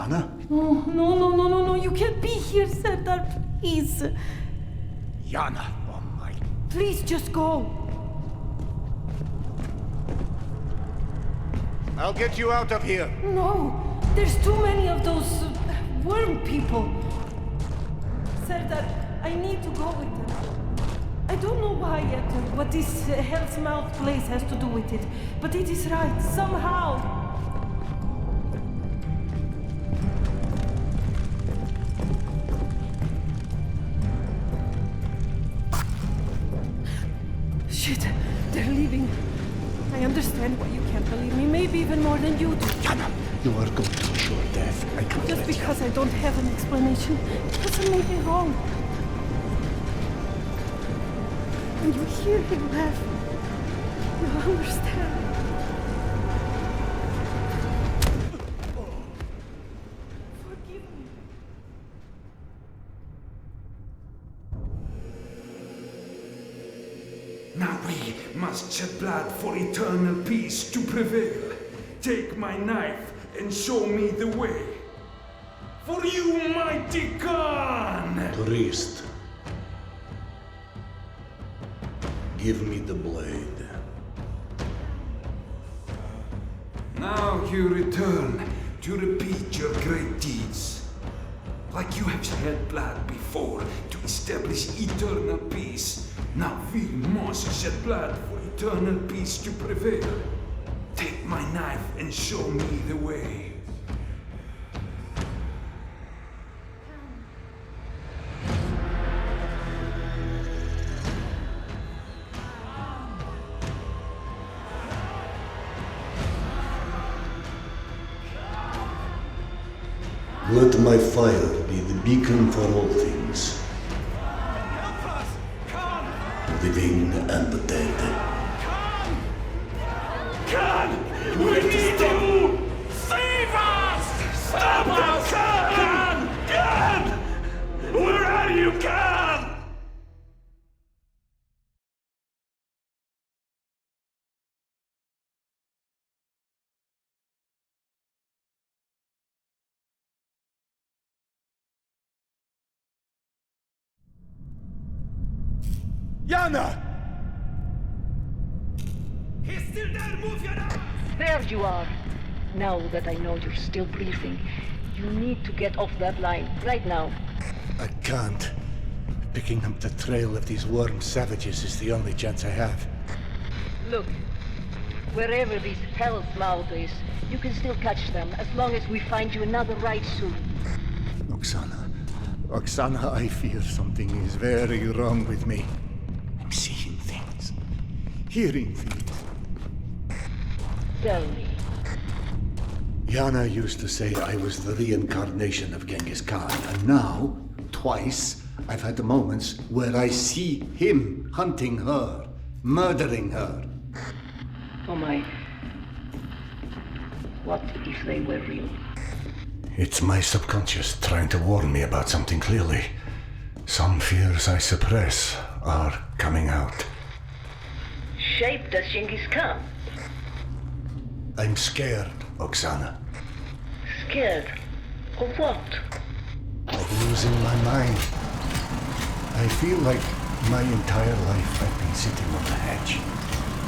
Jana? Oh, no, you can't be here, Serdar, please. Jana, oh my... Please, just go. I'll get you out of here. No, there's too many of those worm people. Serdar, I need to go with them. I don't know why yet, what this Hell's Mouth place has to do with it, but it is right, somehow. Shit, they're leaving. I understand why you can't believe me, maybe even more than you do. Jana, you are going to a sure death. I can't Just let because you. I don't have an explanation doesn't make me wrong. When you hear him laugh, you'll understand. Forgive me. Now we must shed blood for eternal peace to prevail. Take my knife and show me the way. For you, mighty Khan! Priest, give me the blade. Now you return to repeat your great deeds. Like you have shed blood before to establish eternal peace, now we must shed blood for eternal peace to prevail. Take my knife and show me the way. Let my fire be the beacon for all things, living and dead. Khan! We need you! Save us! Stop us! Khan! Khan! Where are you, Khan? Jana! He's still there! Move your ass! There you are. Now that I know you're still breathing, you need to get off that line right now. I can't. Picking up the trail of these worm savages is the only chance I have. Look, wherever this Hell's Mouth is, you can still catch them as long as we find you another ride soon. Oksana, I fear something is very wrong with me. I'm seeing things, hearing things. Tell me. Jana used to say I was the reincarnation of Genghis Khan, and now, twice, I've had moments where I see him hunting her, murdering her. Oh my. What if they were real? It's my subconscious trying to warn me about something clearly. Some fears I suppress are coming out. Shaped as Genghis Khan? I'm scared, Oksana. Scared? Of what? I'm losing my mind. I feel like my entire life I've been sitting on the hedge,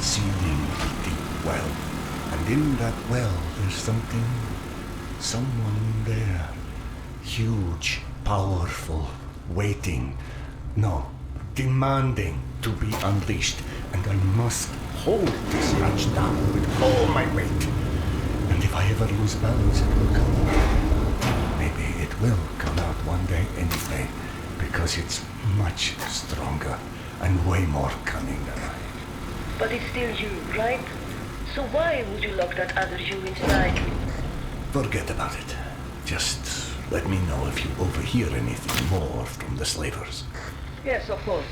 sealing a deep well. And in that well, there's someone there. Huge, powerful, waiting. No, demanding to be unleashed. And I must hold this wretch down with all my weight. And if I ever lose balance, it will come out. Maybe it will come out one day anyway, because it's much stronger and way more cunning than I. But it's still you, right? So why would you lock that other you inside? Forget about it. Just let me know if you overhear anything more from the slavers. Yes, of course.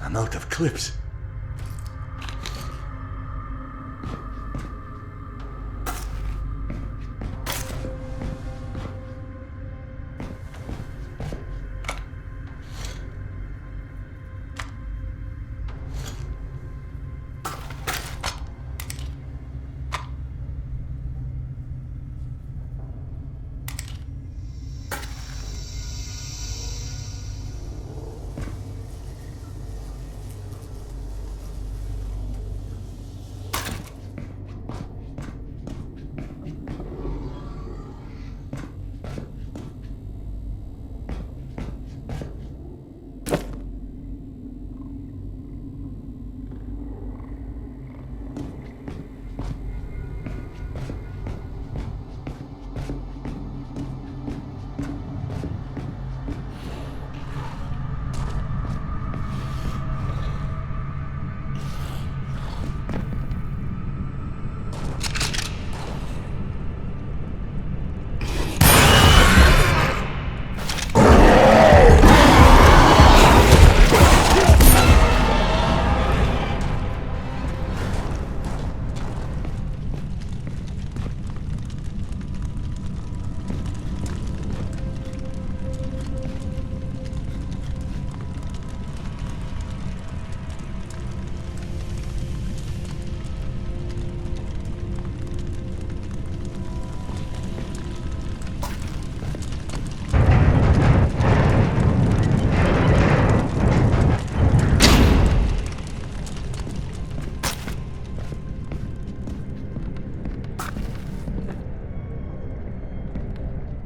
I'm out of clips.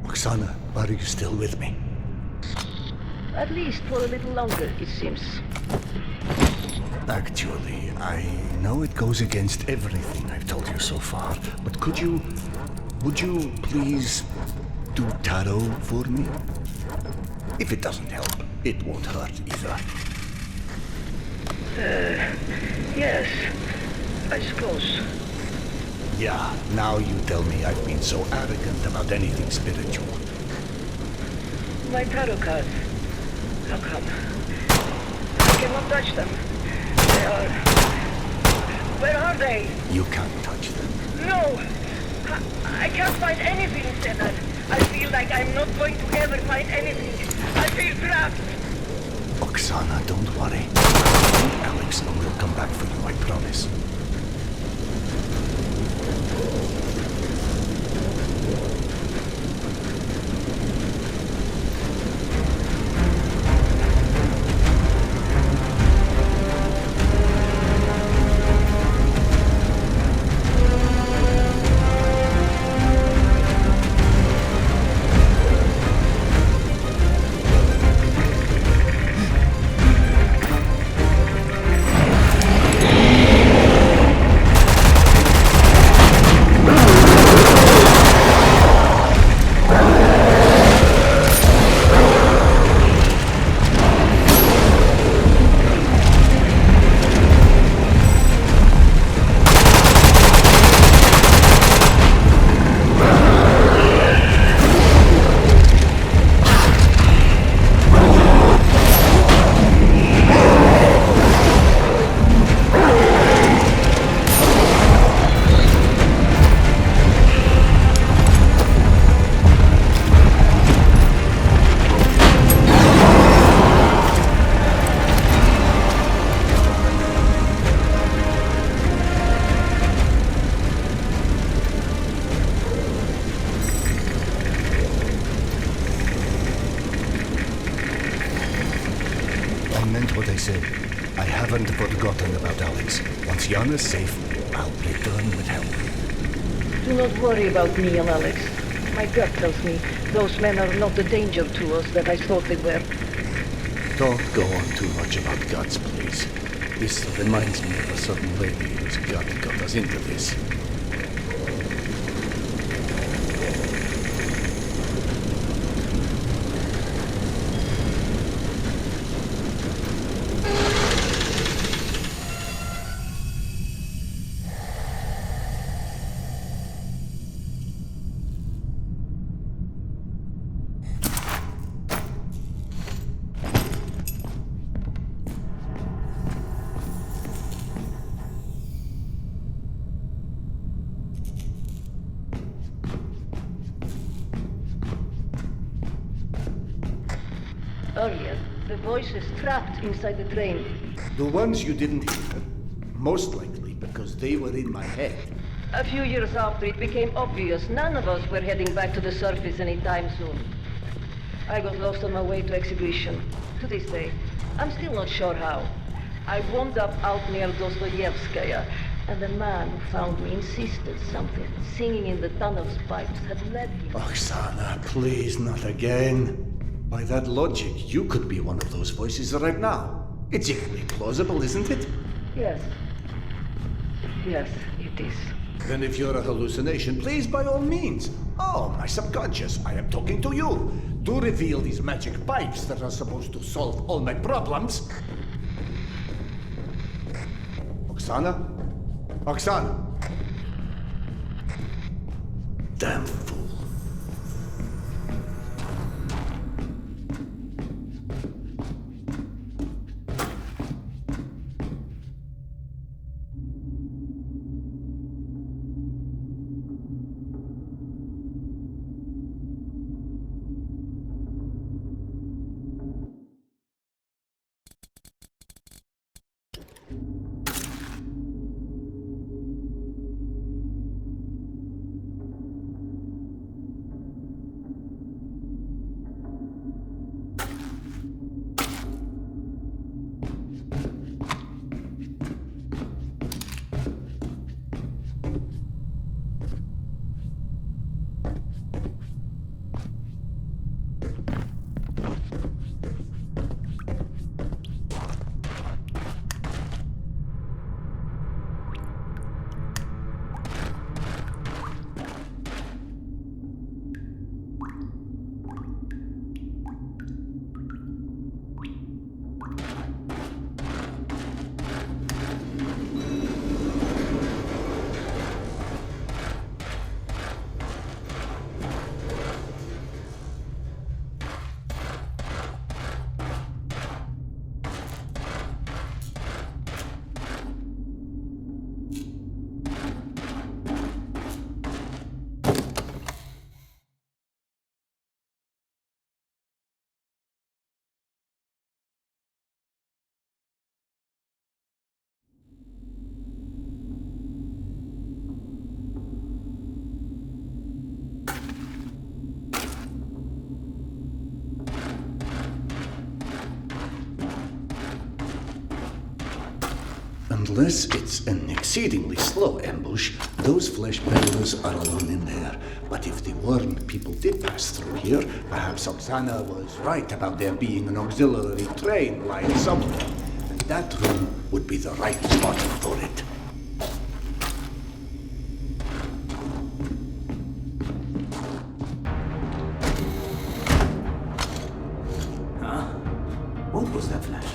Oksana, are you still with me? At least for a little longer, it seems. Actually, I know it goes against everything I've told you so far, but would you please do tarot for me? If it doesn't help, it won't hurt either. Yes, I suppose. Yeah, now you tell me I've been so arrogant about anything spiritual. My tarot cards. How come? I cannot touch them. They are... Where are they? You can't touch them. No! I can't find anything, Senat. I feel like I'm not going to ever find anything. I feel trapped. Oksana, don't worry. Alex and we'll come back for you, I promise. I haven't forgotten about Alex. Once Yana's safe, I'll return with help. Do not worry about me and Alex. My gut tells me those men are not the danger to us that I thought they were. Don't go on too much about guts, please. This reminds me of a certain lady whose gut got us into this. The voices trapped inside the train. The ones you didn't hear, most likely because they were in my head. A few years after, it became obvious none of us were heading back to the surface anytime soon. I got lost on my way to exhibition. To this day, I'm still not sure how. I wound up out near Dostoyevskaya, and the man who found me insisted something singing in the tunnel's pipes had led him. Oksana, please, not again. By that logic, you could be one of those voices right now. It's equally plausible, isn't it? Yes. Yes, it is. Then if you're a hallucination, please, by all means. Oh, my subconscious, I am talking to you. Do reveal these magic pipes that are supposed to solve all my problems. Oksana? Oksana! Damn fool. Unless it's an exceedingly slow ambush, those flesh bearers are alone in there. But if the worm people did pass through here, perhaps Oksana was right about there being an auxiliary train lying somewhere. And that room would be the right spot for it. Huh? What was that flash?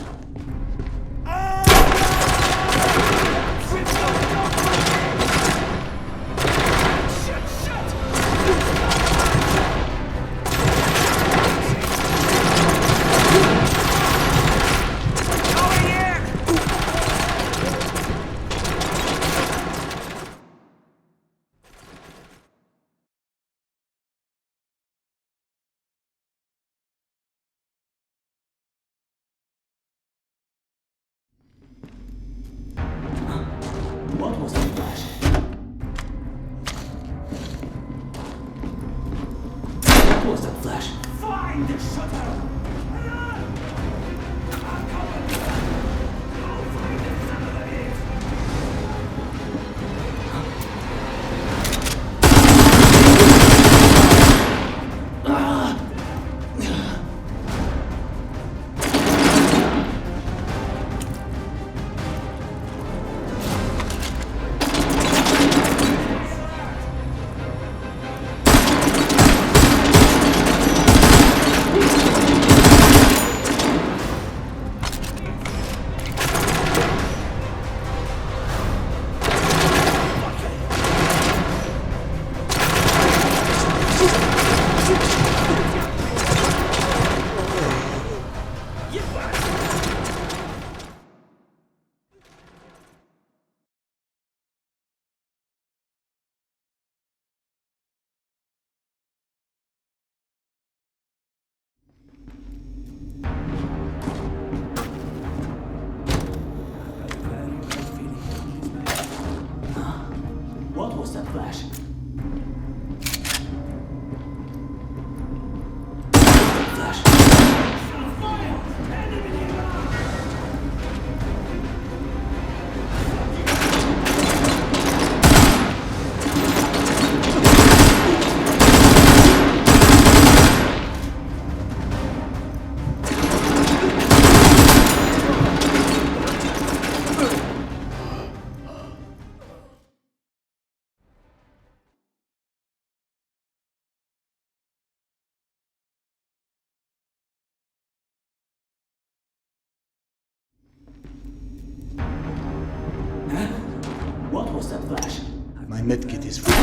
medkit is full.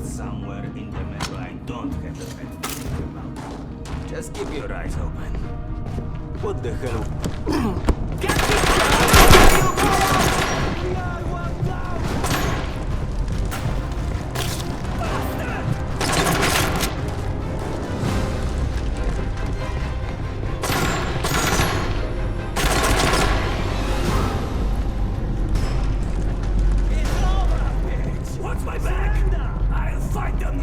Somewhere in the metro I don't have a red finger mouth. Just keep your eyes open. What the hell? Get Watch my back! I'll find them!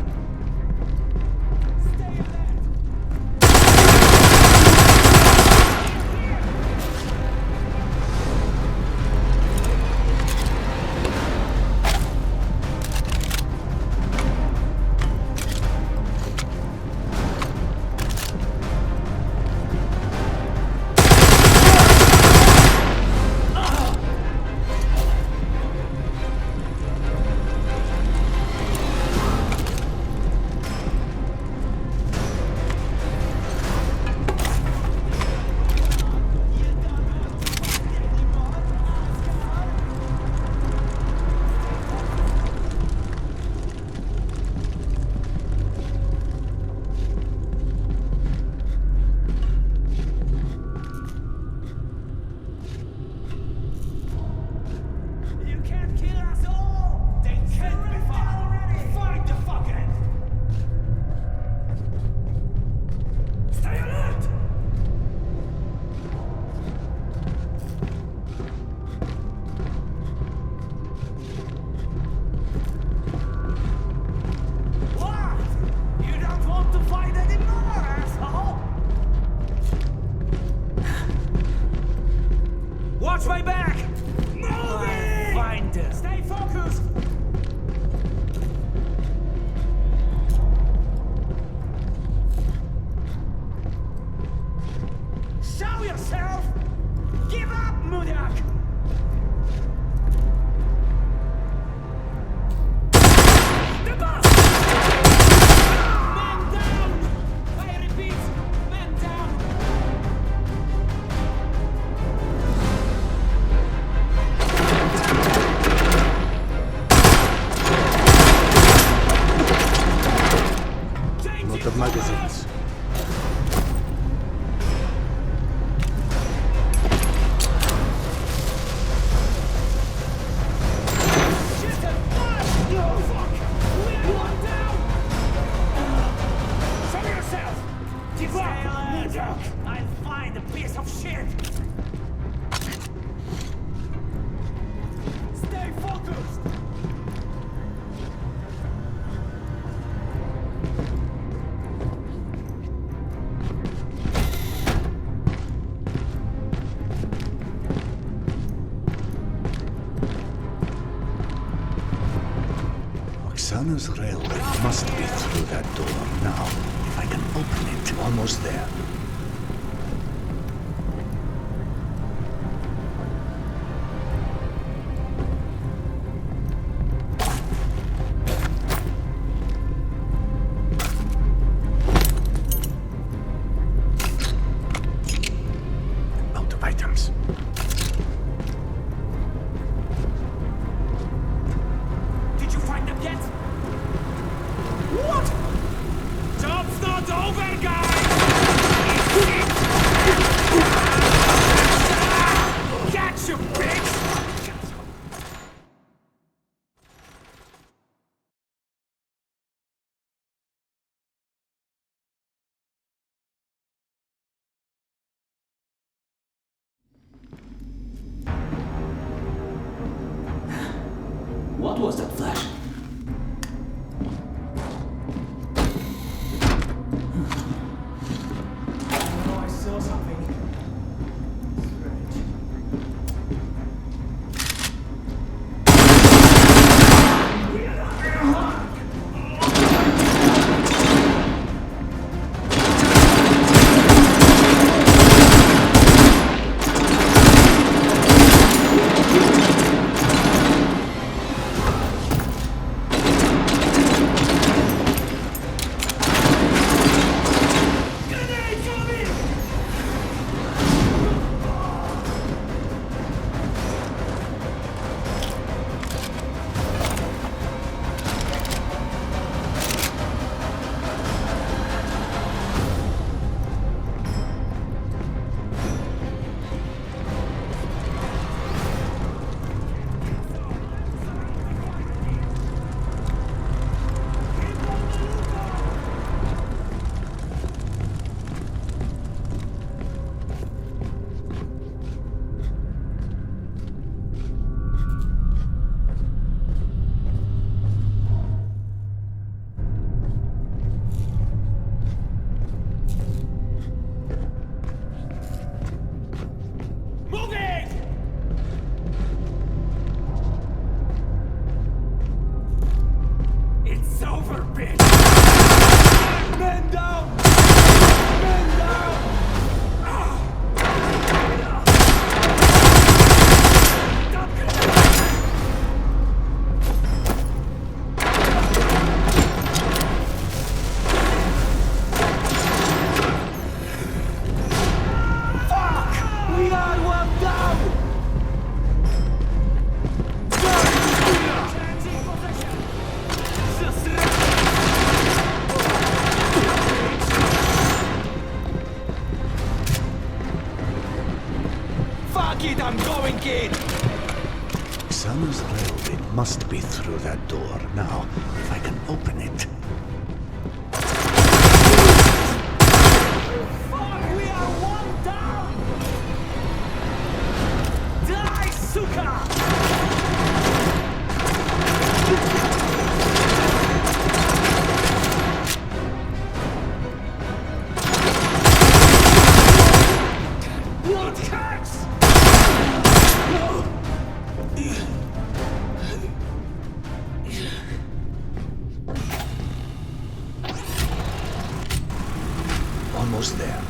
Stay alert! Watch my back! Moving! Find them. Stay focused! Show yourself! Give up, Mudak! The boss! Man down! I repeat, man down! Lot of magazines. I'll find a piece of shit! Stay focused! Roxana's railway must be through that door now. If I can open it, almost there. Out of items. Did you find them yet? What? Job's not over, guys! was that flash? Oh, I saw something. Strange. I'm going in! Sounds like it must be through that door. Now, if I can open it. Fuck, we are one down! Die, suka! Almost there.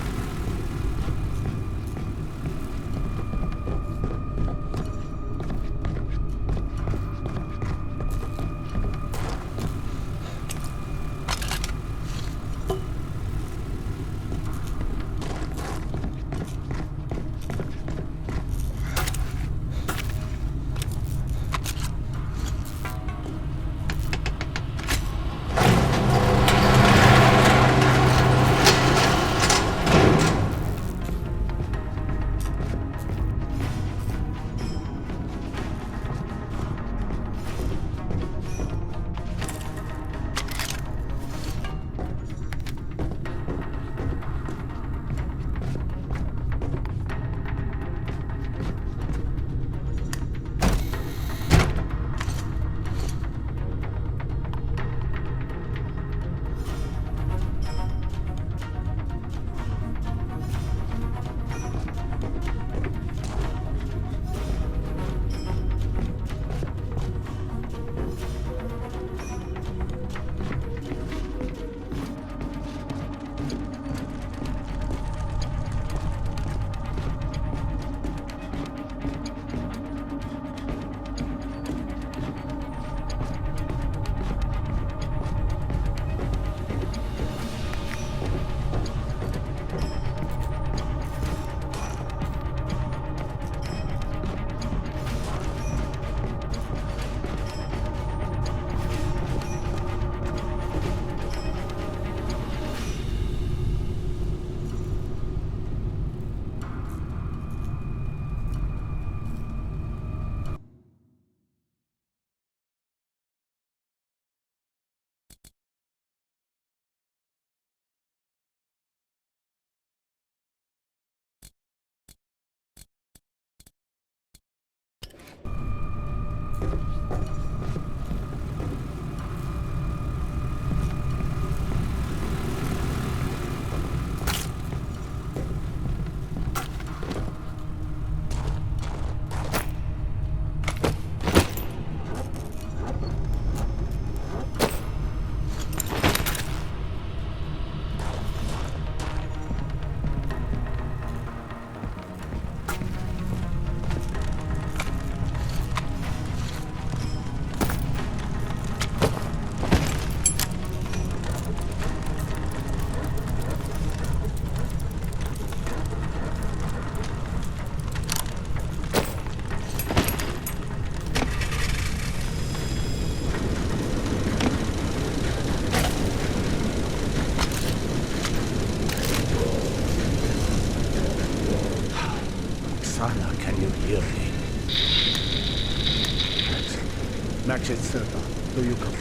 Chester, do you come?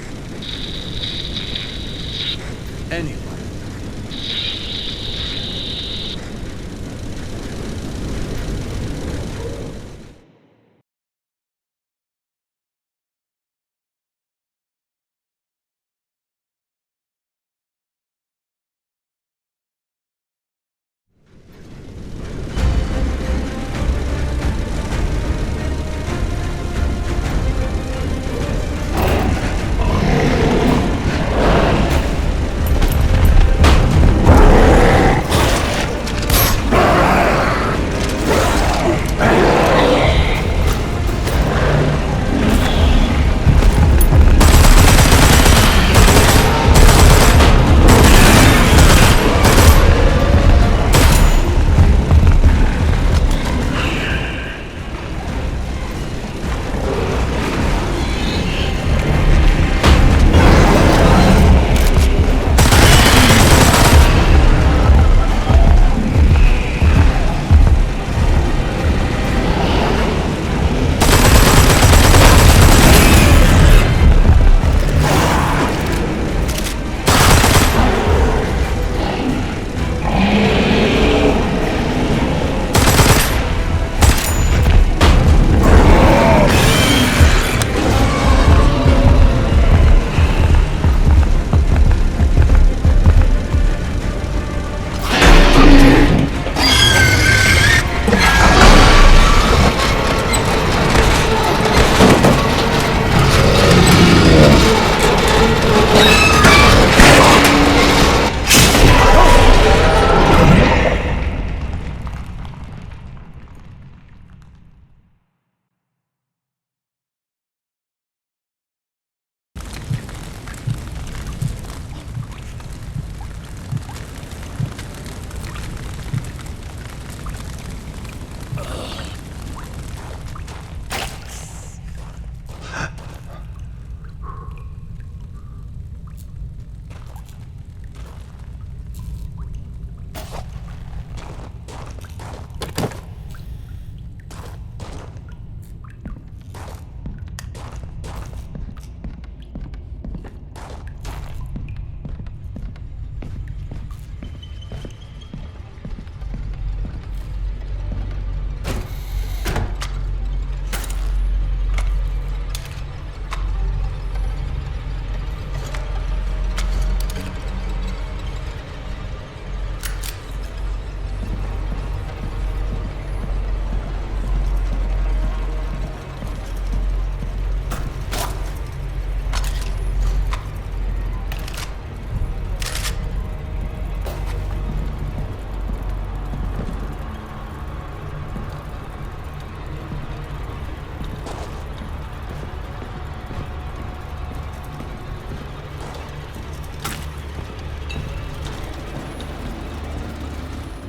Anyone?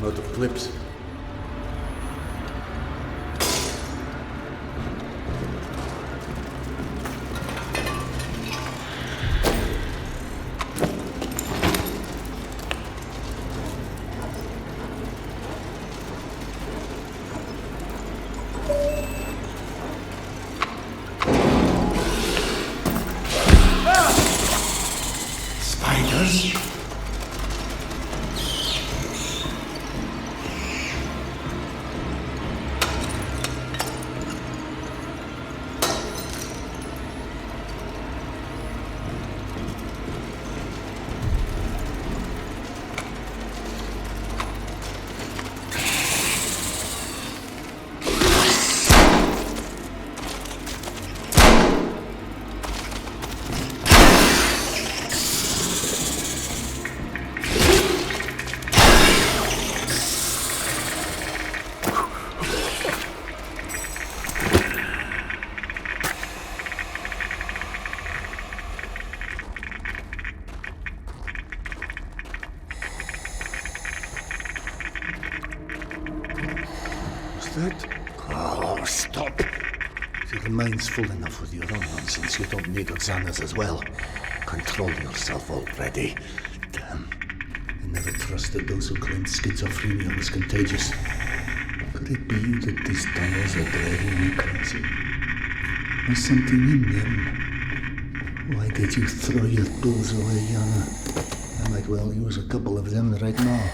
Out of clips. Spiders? That? Oh, stop. Your mind's full enough with your own nonsense. You don't need Oksana's as well. Control yourself already. Damn. I never trusted those who claimed schizophrenia was contagious. Could it be that these tunnels are driving me crazy? There's something in them. Why did you throw your tools away, Yana? I might well use a couple of them right now.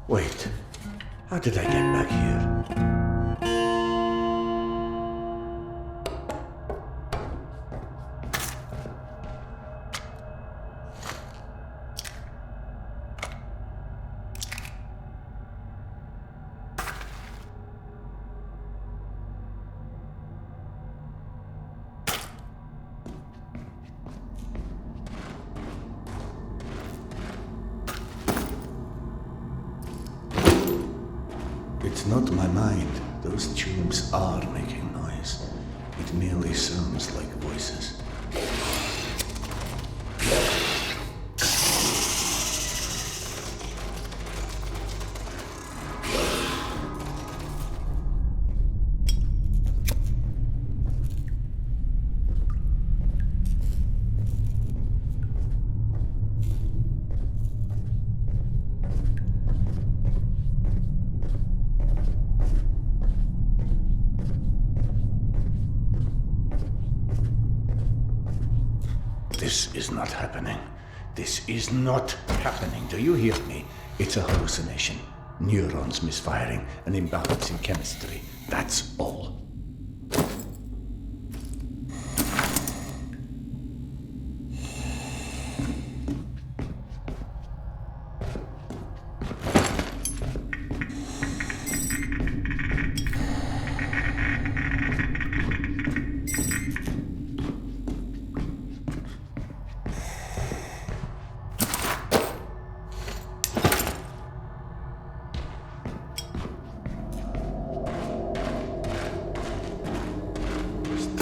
Wait, how did I get back here? It's not my mind. Those tubes are making noise. It merely sounds like voices. This is not happening. This is not happening. Do you hear me? It's a hallucination. Neurons misfiring, an imbalance in chemistry. That's all.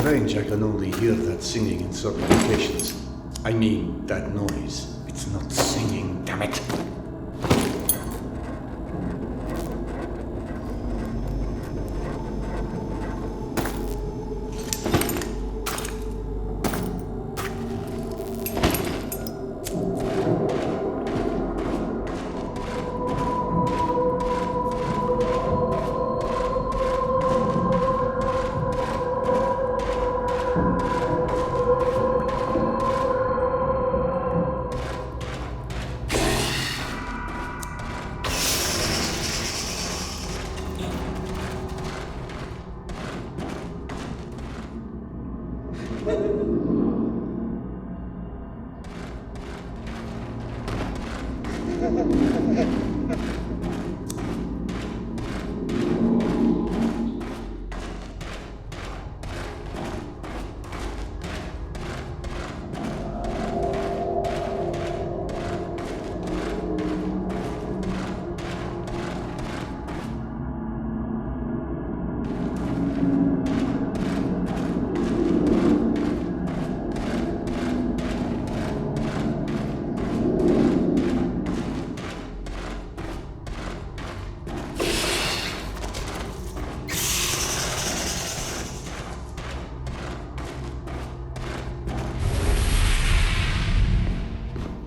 Strange, I can only hear that singing in certain locations. I mean, that noise. It's not singing, damn it.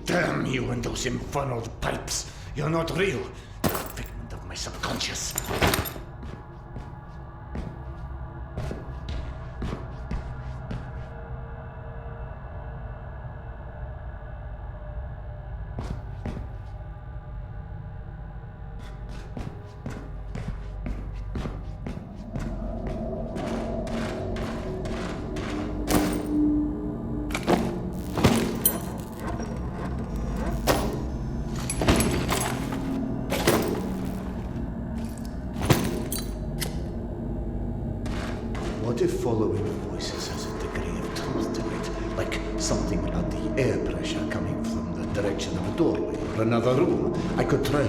Damn you and those infernal pipes. You're not real. A figment of my subconscious. What if following the voices has a degree of truth to it? Like something about the air pressure coming from the direction of a doorway or another room? I could try.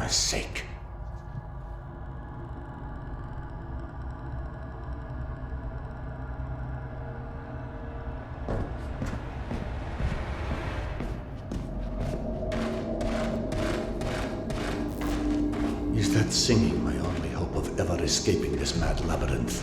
goodness sake. Is that singing my only hope of ever escaping this mad labyrinth?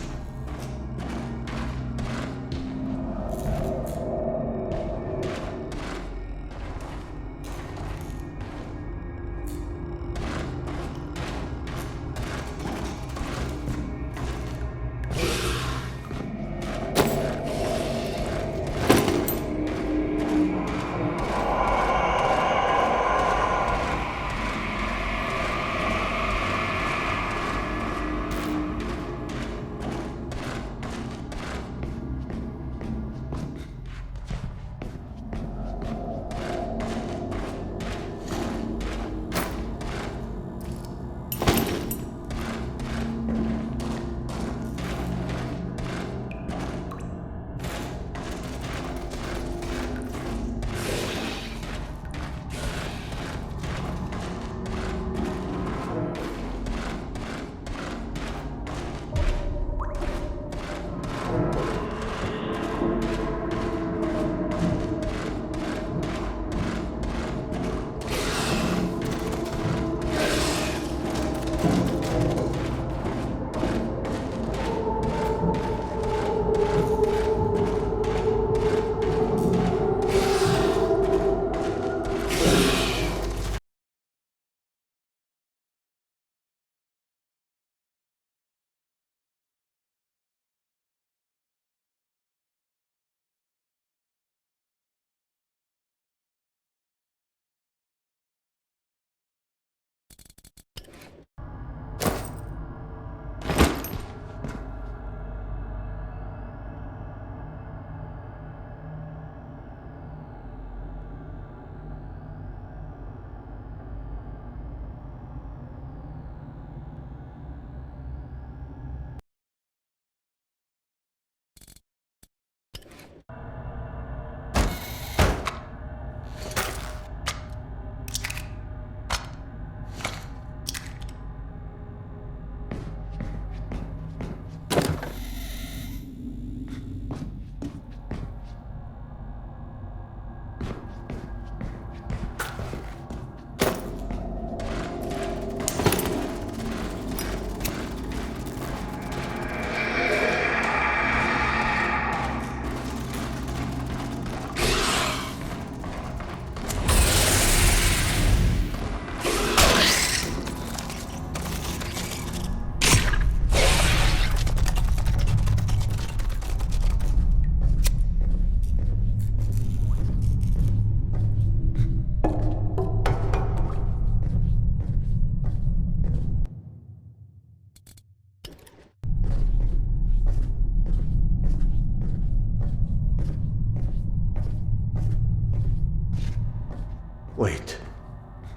Wait,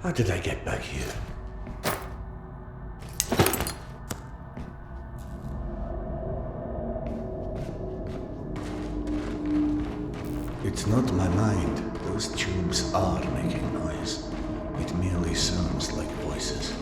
how did I get back here? It's not my mind. Those tubes are making noise. It merely sounds like voices.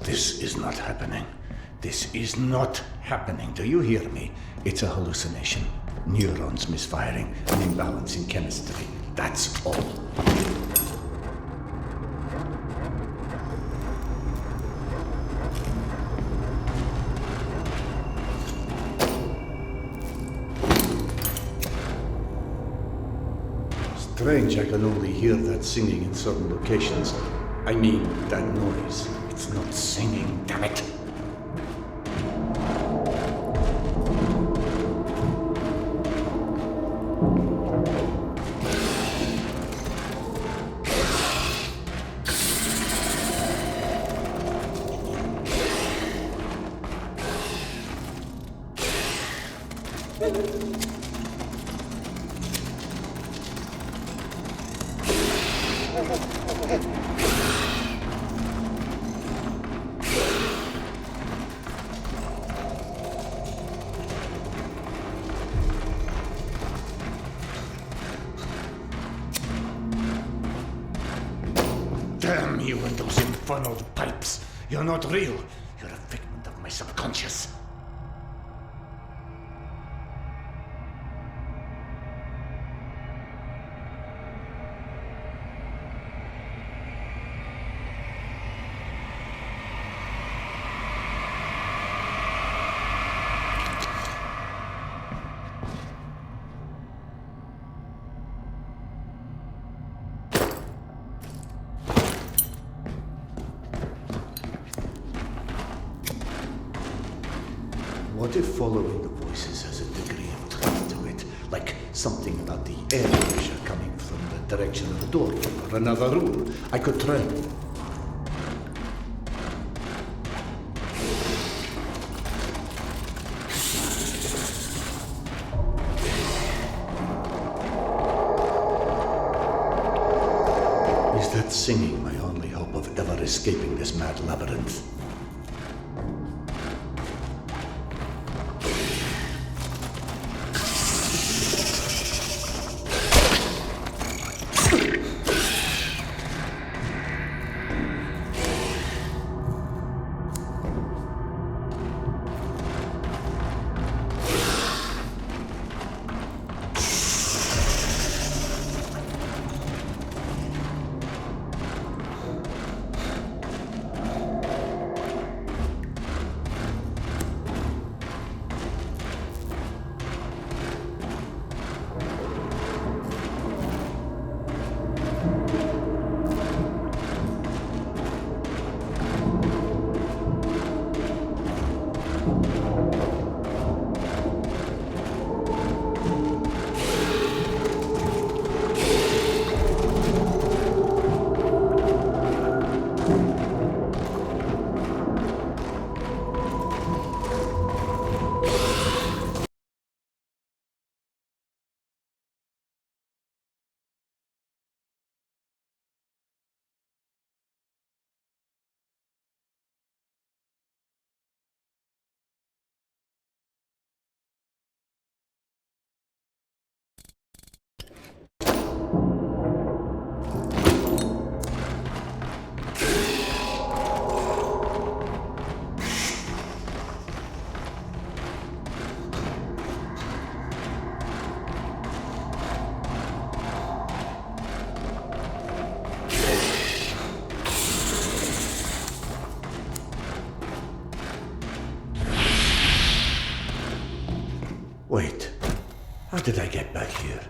This is not happening. This is not happening. Do you hear me? It's a hallucination. Neurons misfiring, an imbalance in chemistry. That's all. Strange, I can only hear that singing in certain locations. I mean, that noise. It's not singing, damn it. Damn you and those infernal pipes. You're not real. You're a figment of my subconscious. What if following the voices has a degree of truth to it? Like something about the air pressure coming from the direction of the doorway or another room? I could try. Is that singing my only hope of ever escaping this mad labyrinth? Wait, how did I get back here?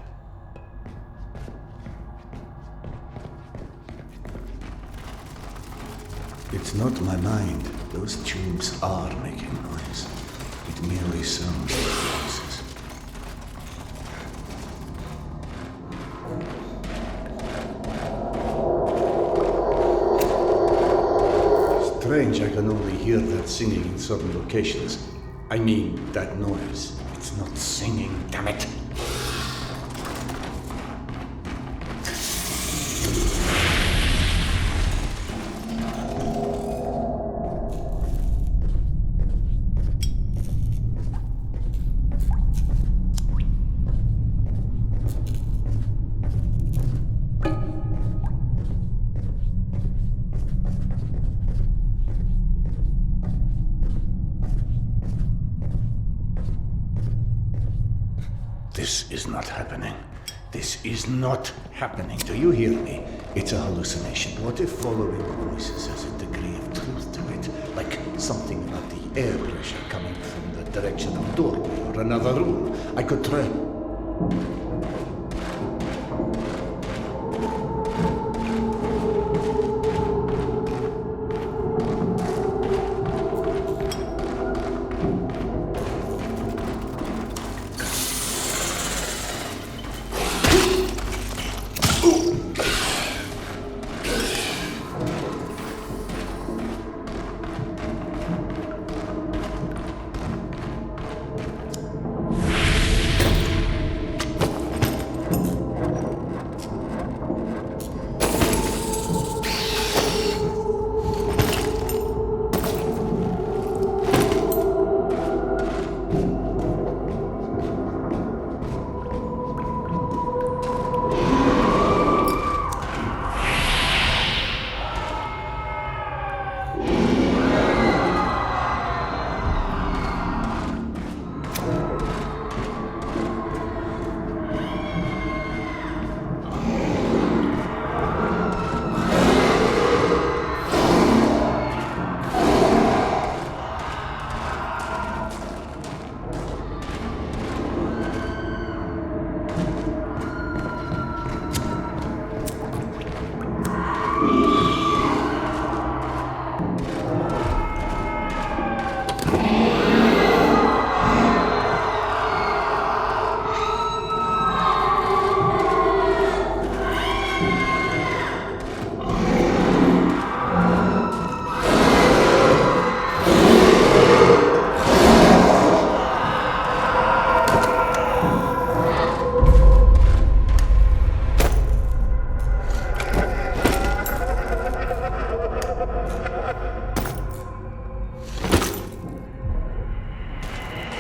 It's not my mind. Those tubes are making noise. It merely sounds like voices. Strange, I can only hear that singing in certain locations. I mean, that noise. It's not singing, damn it. This is not happening. This is not happening. Do you hear me? It's a hallucination. What if following the voices has a degree of truth to it? Like something about the air pressure coming from the direction of the doorway or another room? I could try.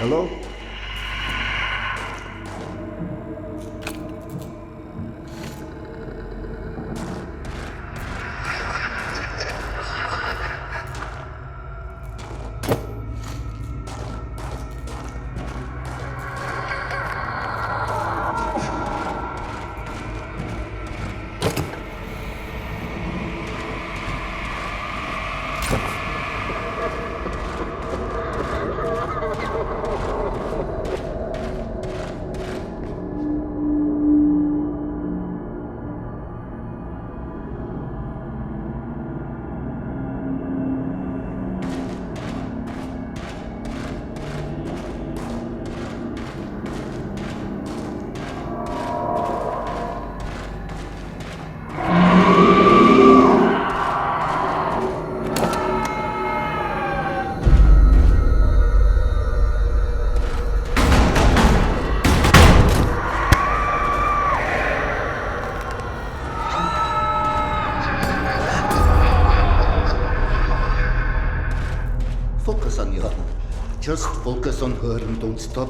Hello? Focus on her. Just focus on her and don't stop.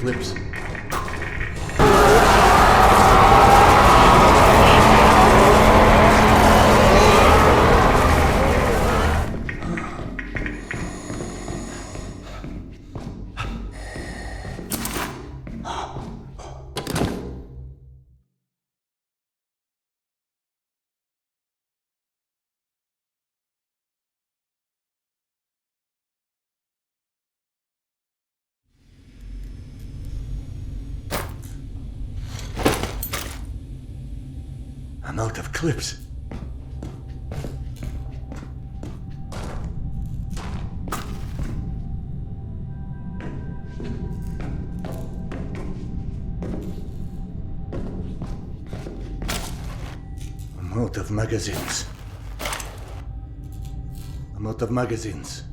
eclipse. I'm out of clips. I'm out of magazines. I'm out of magazines.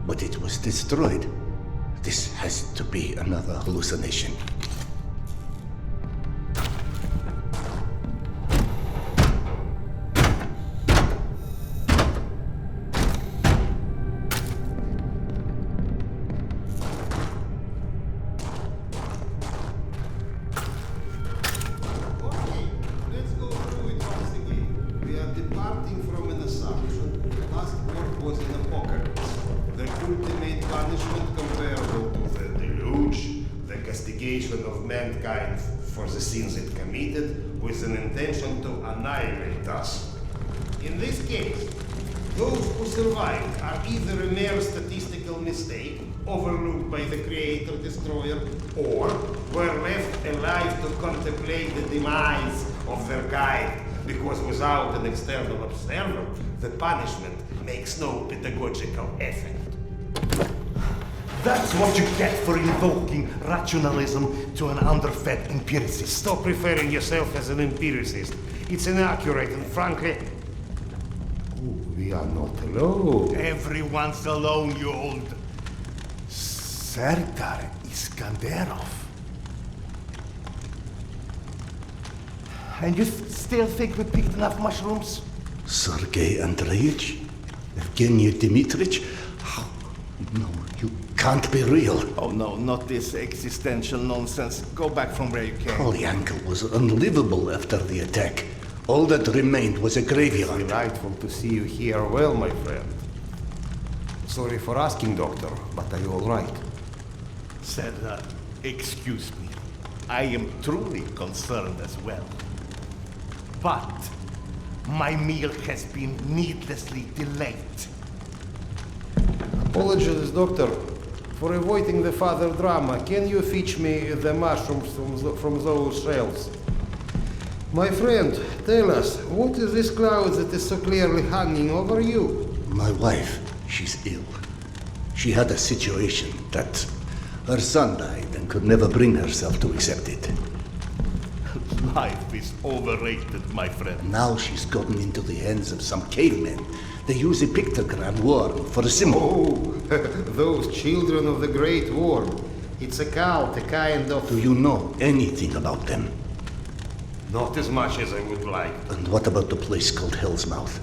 But it was destroyed. This has to be another hallucination. Of mankind for the sins it committed with an intention to annihilate us. In this case, those who survived are either a mere statistical mistake overlooked by the creator-destroyer, or were left alive to contemplate the demise of their kind, because without an external observer, the punishment makes no pedagogical effect. That's what you get for invoking rationalism to an underfed empiricist. Stop referring yourself as an empiricist. It's inaccurate and frankly... Oh, we are not alone. Everyone's alone, you old... Serdar Iskanderov. And you still think we picked enough mushrooms? Sergei Andreevich? Evgeny Dmitrich? No, you can't be real. Oh no, not this existential nonsense. Go back from where you came. Polyanka was unlivable after the attack. All that remained was a graveyard. Delightful to see you here well, my friend. Sorry for asking, Doctor, but are you all right? Serdar, excuse me. I am truly concerned as well. But my meal has been needlessly delayed. Apologies, Doctor, for avoiding the further drama. Can you fetch me the mushrooms from those shelves? My friend, tell us, what is this cloud that is so clearly hanging over you? My wife, she's ill. She had a situation that her son died and could never bring herself to accept it. Life is overrated, my friend. Now she's gotten into the hands of some cavemen. They use a pictogram worm for a symbol. Oh, those children of the Great War. It's a cult, a kind of... Do you know anything about them? Not as much as I would like. And what about the place called Hell's Mouth?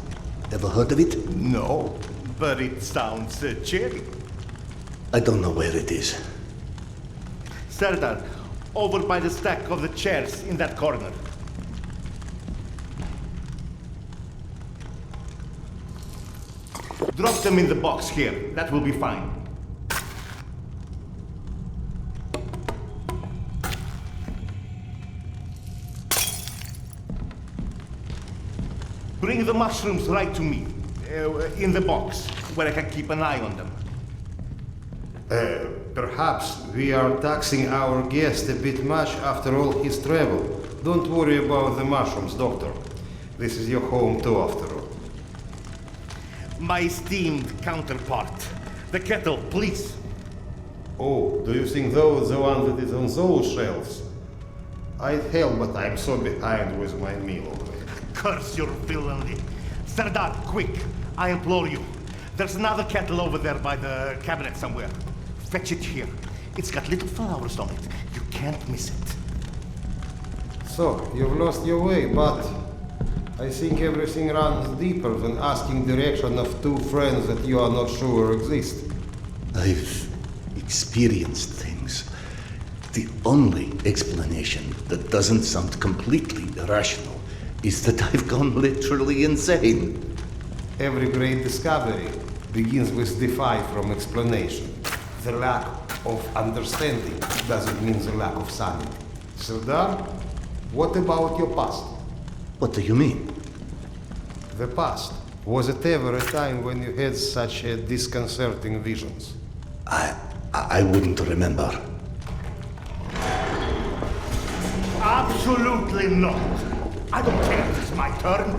Ever heard of it? No, but it sounds cheery. I don't know where it is. Serdar, over by the stack of the chairs in that corner. Drop them in the box here. That will be fine. Bring the mushrooms right to me. In the box, where I can keep an eye on them. Perhaps we are taxing our guest a bit much after all his travel. Don't worry about the mushrooms, Doctor. This is your home too, after all. My esteemed counterpart. The kettle, please. Oh, do you think those the one that is on those shelves? I'd help, but I'm so behind with my meal already. Curse your villainy. Serdar, quick, I implore you. There's another kettle over there by the cabinet somewhere. Fetch it here. It's got little flowers on it. You can't miss it. So, you've lost your way, but I think everything runs deeper than asking direction of two friends that you are not sure exist. I've experienced things. The only explanation that doesn't sound completely irrational is that I've gone literally insane. Every great discovery begins with defy from explanation. The lack of understanding doesn't mean the lack of sanity. Serdar, what about your past? What do you mean? The past. Was it ever a time when you had such disconcerting visions? I wouldn't remember. Absolutely not. I don't care if it's my turn.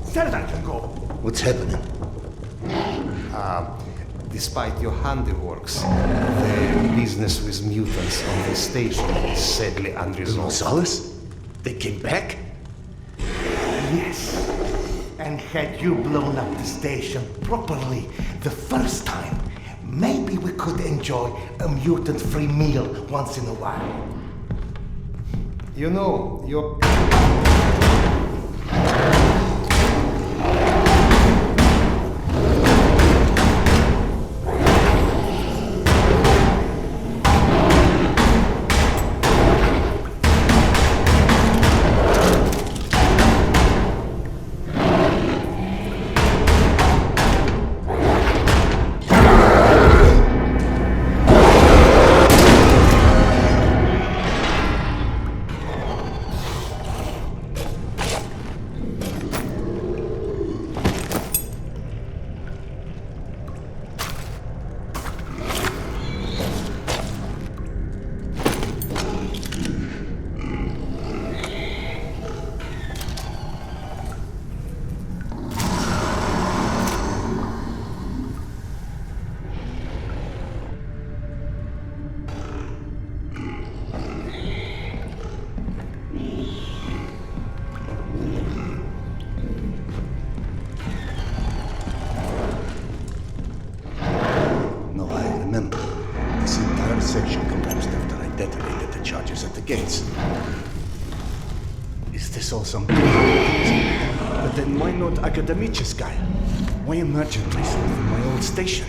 Serdar can go. What's happening? Despite your handiworks, the business with mutants on the station is sadly unresolved. Gonzalez? They came back? Yes. And had you blown up the station properly the first time, maybe we could enjoy a mutant-free meal once in a while. You know, your... gates. Is this all some But then why not Akademicheskaya? Why imagine myself in my old station?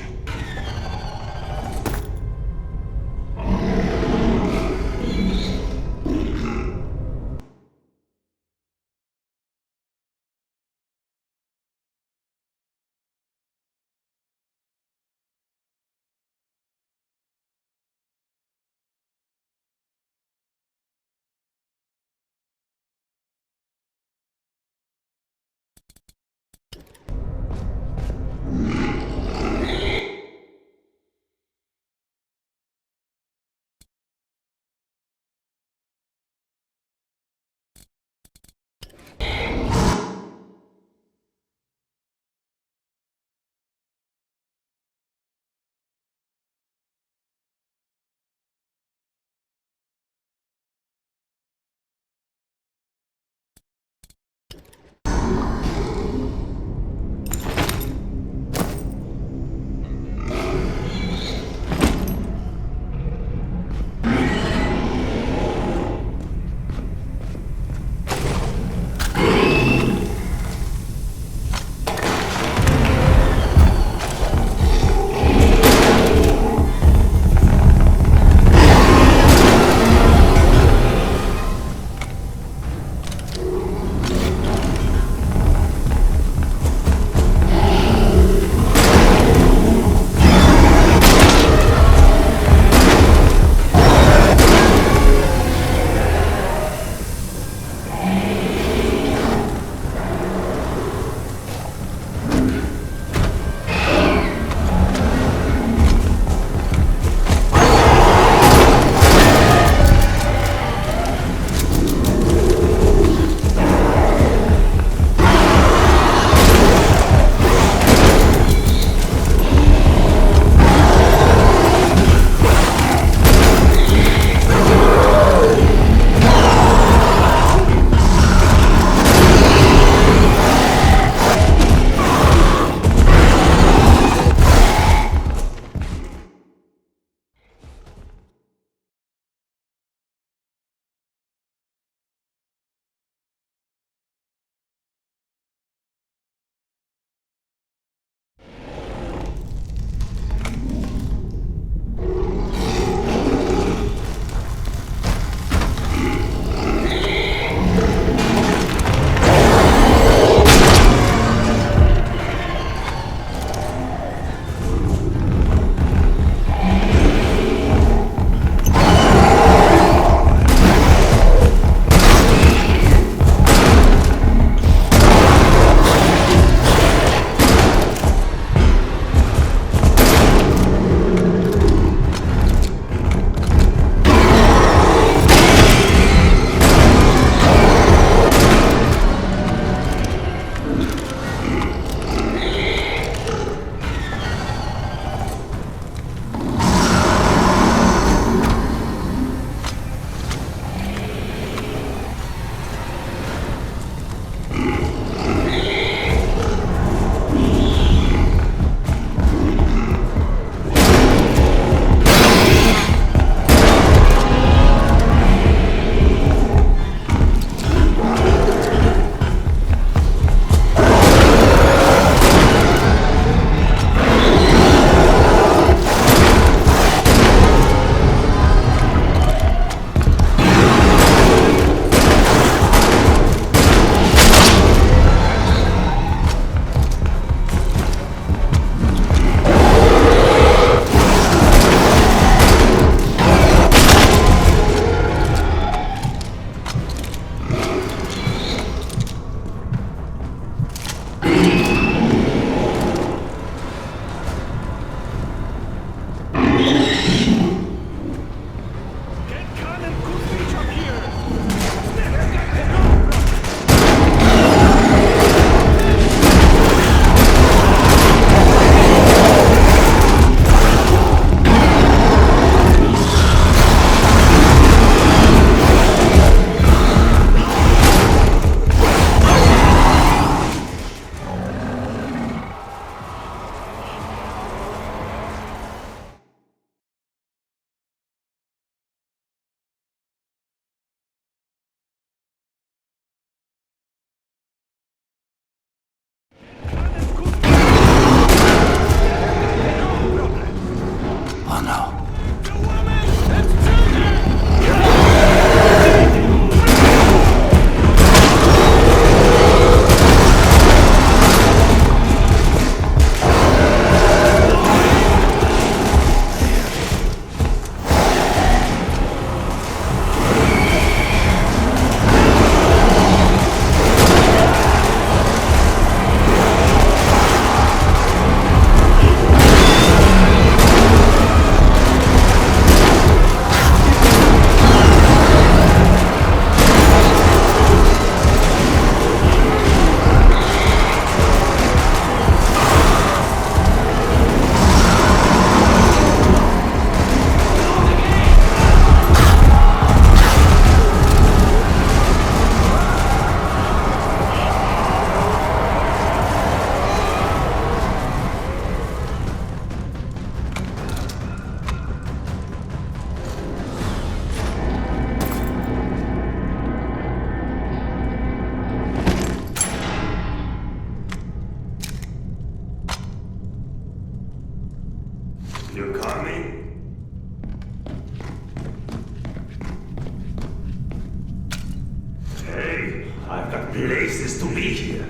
Hey, I've got places to be here.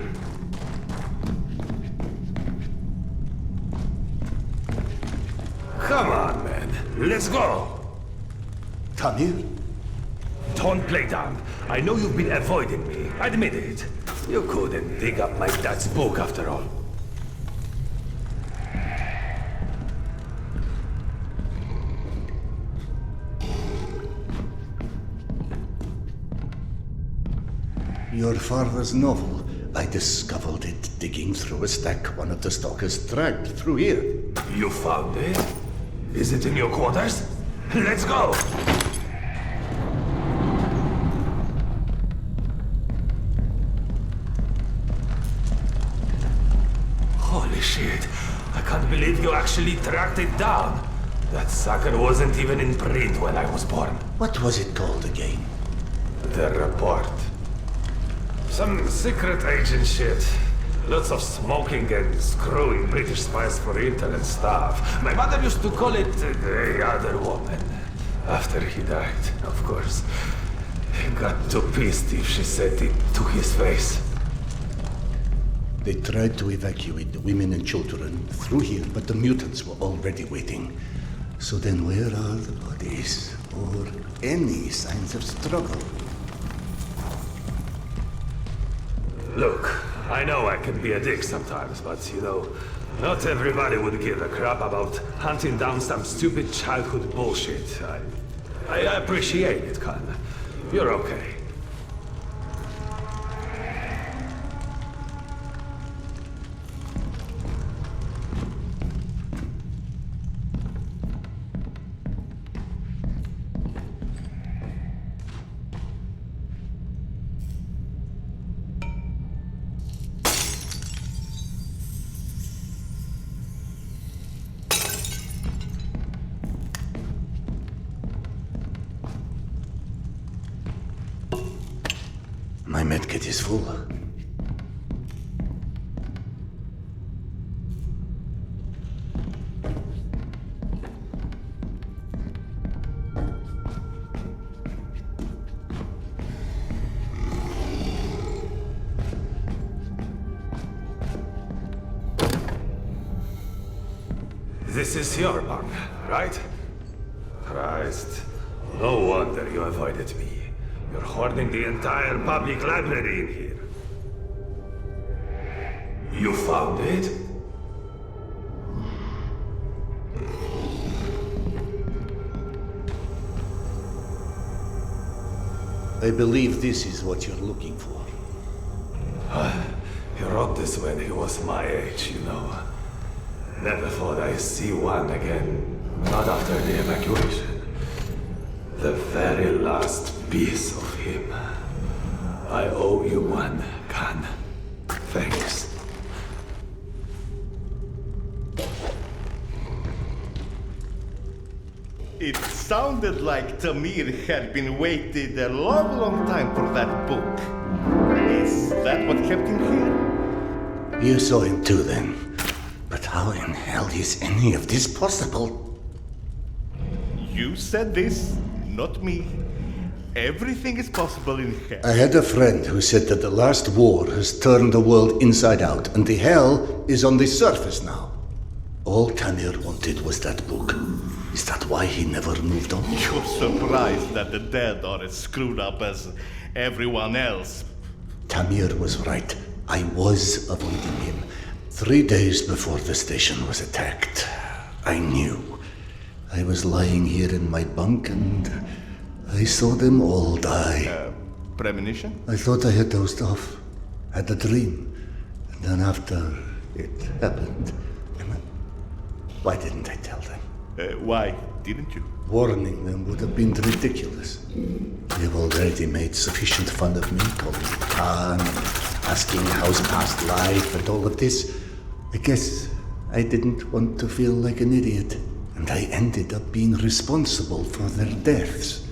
Come on, man. Let's go. Tamir? Don't play dumb. I know you've been avoiding me. Admit it. You couldn't dig up my dad's book after all. Your father's novel. I discovered it digging through a stack one of the stalkers dragged through here. You found it? Is it in your quarters? Let's go! Holy shit. I can't believe you actually tracked it down. That sucker wasn't even in print when I was born. What was it called again? The report. Some secret agent shit. Lots of smoking and screwing British spies for intel and stuff. My mother used to call it the other woman. After he died, of course. He got too pissed if she said it to his face. They tried to evacuate the women and children through here, but the mutants were already waiting. So then where are the bodies? Or any signs of struggle? Look, I know I can be a dick sometimes, but you know, not everybody would give a crap about hunting down some stupid childhood bullshit. I appreciate it, Khan. You're okay. My medkit is full. This is your bunk, right? Christ. No wonder you avoided me. You're hoarding the entire public library in here. You found it? I believe this is what you're looking for. He wrote this when he was my age, you know. Never thought I'd see one again. Not after the evacuation. The very last piece of him. I owe you one, Khan. Thanks. It sounded like Tamir had been waiting a long, long time for that book. Is that what kept him here? You saw him too then. But how in hell is any of this possible? You said this, not me. Everything is possible in hell. I had a friend who said that the last war has turned the world inside out, and the hell is on the surface now. All Tamir wanted was that book. Is that why he never moved on? You're surprised that the dead are as screwed up as everyone else. Tamir was right. I was avoiding him. 3 days before the station was attacked, I knew. I was lying here in my bunk and I saw them all die. Premonition? I thought I had dozed off. Had a dream. And then after it happened, why didn't I tell them? Why didn't you? Warning them would have been ridiculous. They've already made sufficient fun of me, calling me Khan, asking how's past life and all of this. I guess I didn't want to feel like an idiot, and I ended up being responsible for their deaths.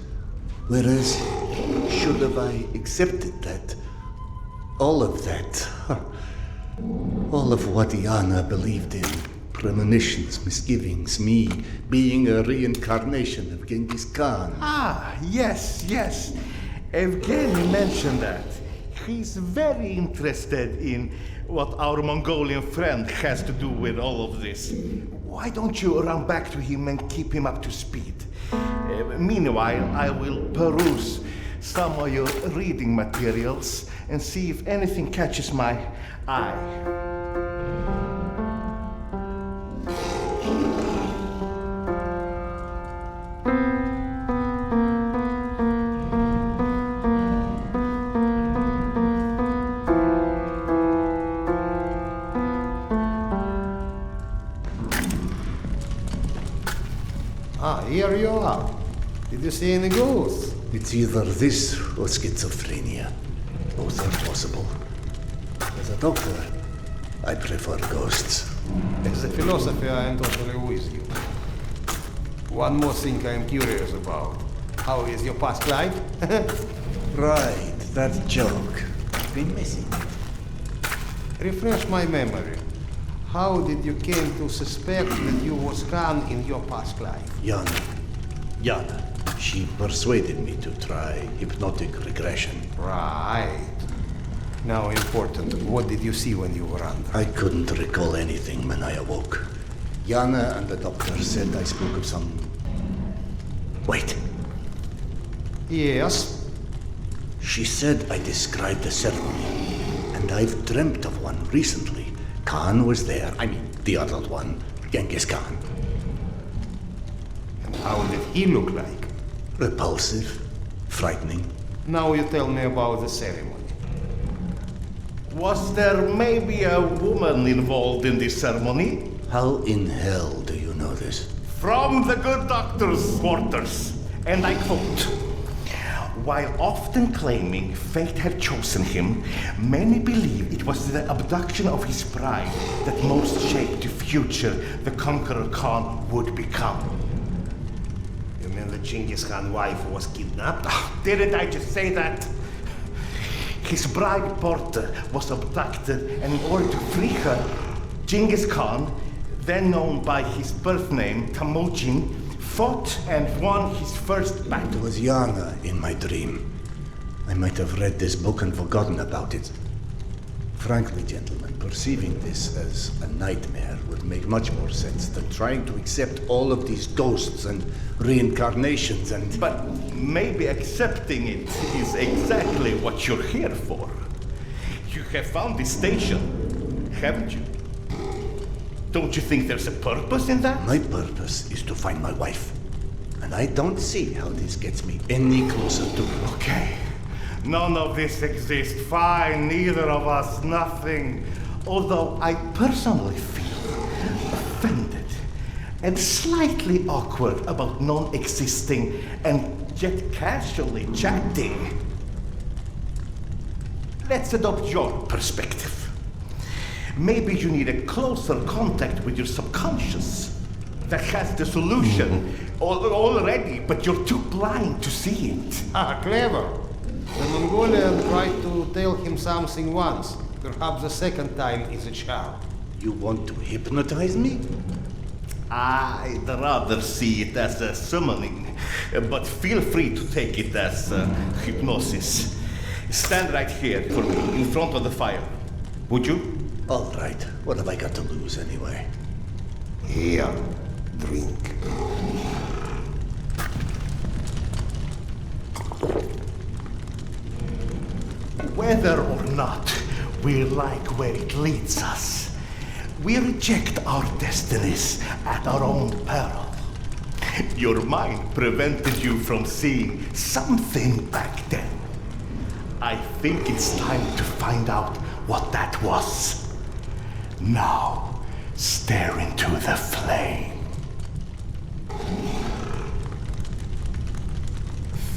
Whereas, should have I accepted that? All of that. All of what Iana believed in. Premonitions, misgivings, me being a reincarnation of Genghis Khan. Ah, yes. Evgeny mentioned that. He's very interested in what our Mongolian friend has to do with all of this. Why don't you run back to him and keep him up to speed? Meanwhile, I will peruse some of your reading materials and see if anything catches my eye. Here you are. Did you see any ghosts? It's either this or schizophrenia. Both are possible. As a doctor, I prefer ghosts. As a philosopher, I am totally with you. One more thing I am curious about. How is your past life? Right, that joke. Been missing. Refresh my memory. How did you came to suspect that you was Khan in your past life? Yana. She persuaded me to try hypnotic regression. Right. Now important, what did you see when you were under? I couldn't recall anything when I awoke. Yana and the doctor said I spoke of some... Wait. Yes? She said I described a ceremony, and I've dreamt of one recently. Khan was there. I mean, the other one, Genghis Khan. And how did he look like? Repulsive, frightening. Now you tell me about the ceremony. Was there maybe a woman involved in this ceremony? How in hell do you know this? From the good doctor's quarters, and I quote, "While often claiming fate had chosen him, many believe it was the abduction of his bride that most shaped the future the conqueror Khan would become." You mean the Genghis Khan wife was kidnapped? Didn't I just say that? His bride Porta was abducted, and in order to free her, Genghis Khan, then known by his birth name Temujin, fought and won his first It battle. was Yana in my dream. I might have read this book and forgotten about it. Frankly, gentlemen, perceiving this as a nightmare would make much more sense than trying to accept all of these ghosts and reincarnations and... But maybe accepting it is exactly what you're here for. You have found this station, haven't you? Don't you think there's a purpose in that? My purpose is to find my wife. And I don't see how this gets me any closer to her. Okay. None of this exists. Fine, neither of us, nothing. Although I personally feel offended and slightly awkward about non-existing and yet casually chatting. Let's adopt your perspective. Maybe you need a closer contact with your subconscious that has the solution already, but you're too blind to see it. Ah, clever. The Mongolian tried to tell him something once. Perhaps the second time is a charm. You want to hypnotize me? I'd rather see it as a summoning, but feel free to take it as hypnosis. Stand right here for me, in front of the fire. Would you? All right. What have I got to lose anyway? Here, drink. Whether or not we like where it leads us, we reject our destinies at our own peril. Your mind prevented you from seeing something back then. I think it's time to find out what that was. Now, stare into the flame.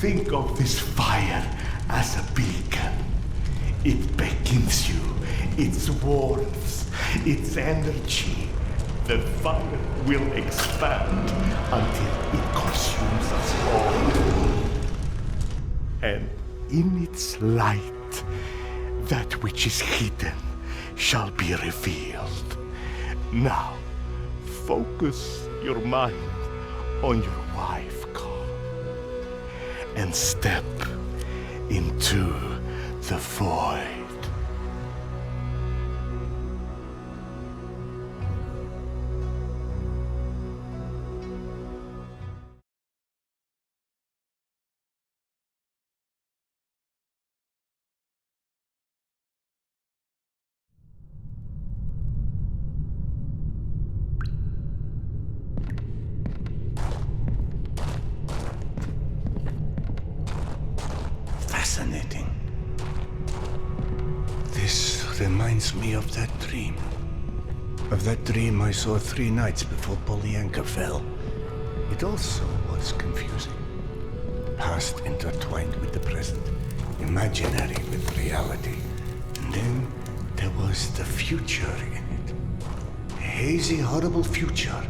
Think of this fire as a beacon. It beckons you, its warmth, its energy. The fire will expand until it consumes us all. And in its light, that which is hidden shall be revealed. Now, focus your mind on your wife, Carl, and step into the void. Fascinating. This reminds me of that dream. Of that dream I saw 3 nights before Polyanka fell. It also was confusing. Past intertwined with the present, imaginary with reality. And then there was the future in it. A hazy, horrible future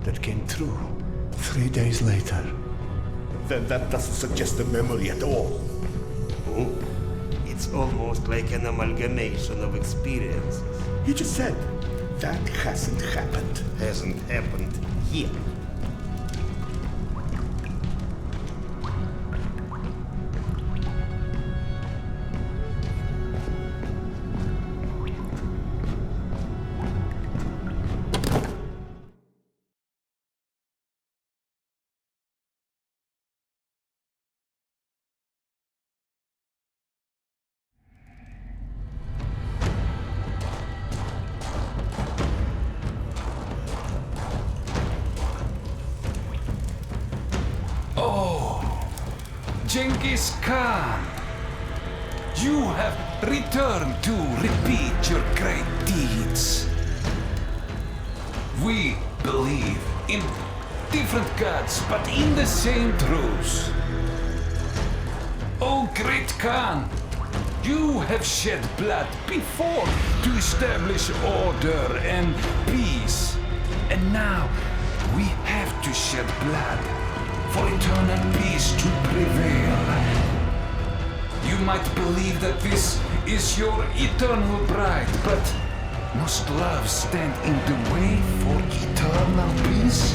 that came true 3 days later. Then that doesn't suggest a memory at all. Oh, it's almost like an amalgamation of experiences. You just said that hasn't happened. Hasn't happened yet. Genghis Khan, you have returned to repeat your great deeds. We believe in different gods, but in the same truths. Oh, great Khan, you have shed blood before to establish order and peace. And now we have to shed blood for eternal peace to prevail. You might believe that this is your eternal bride, but must love stand in the way for eternal peace?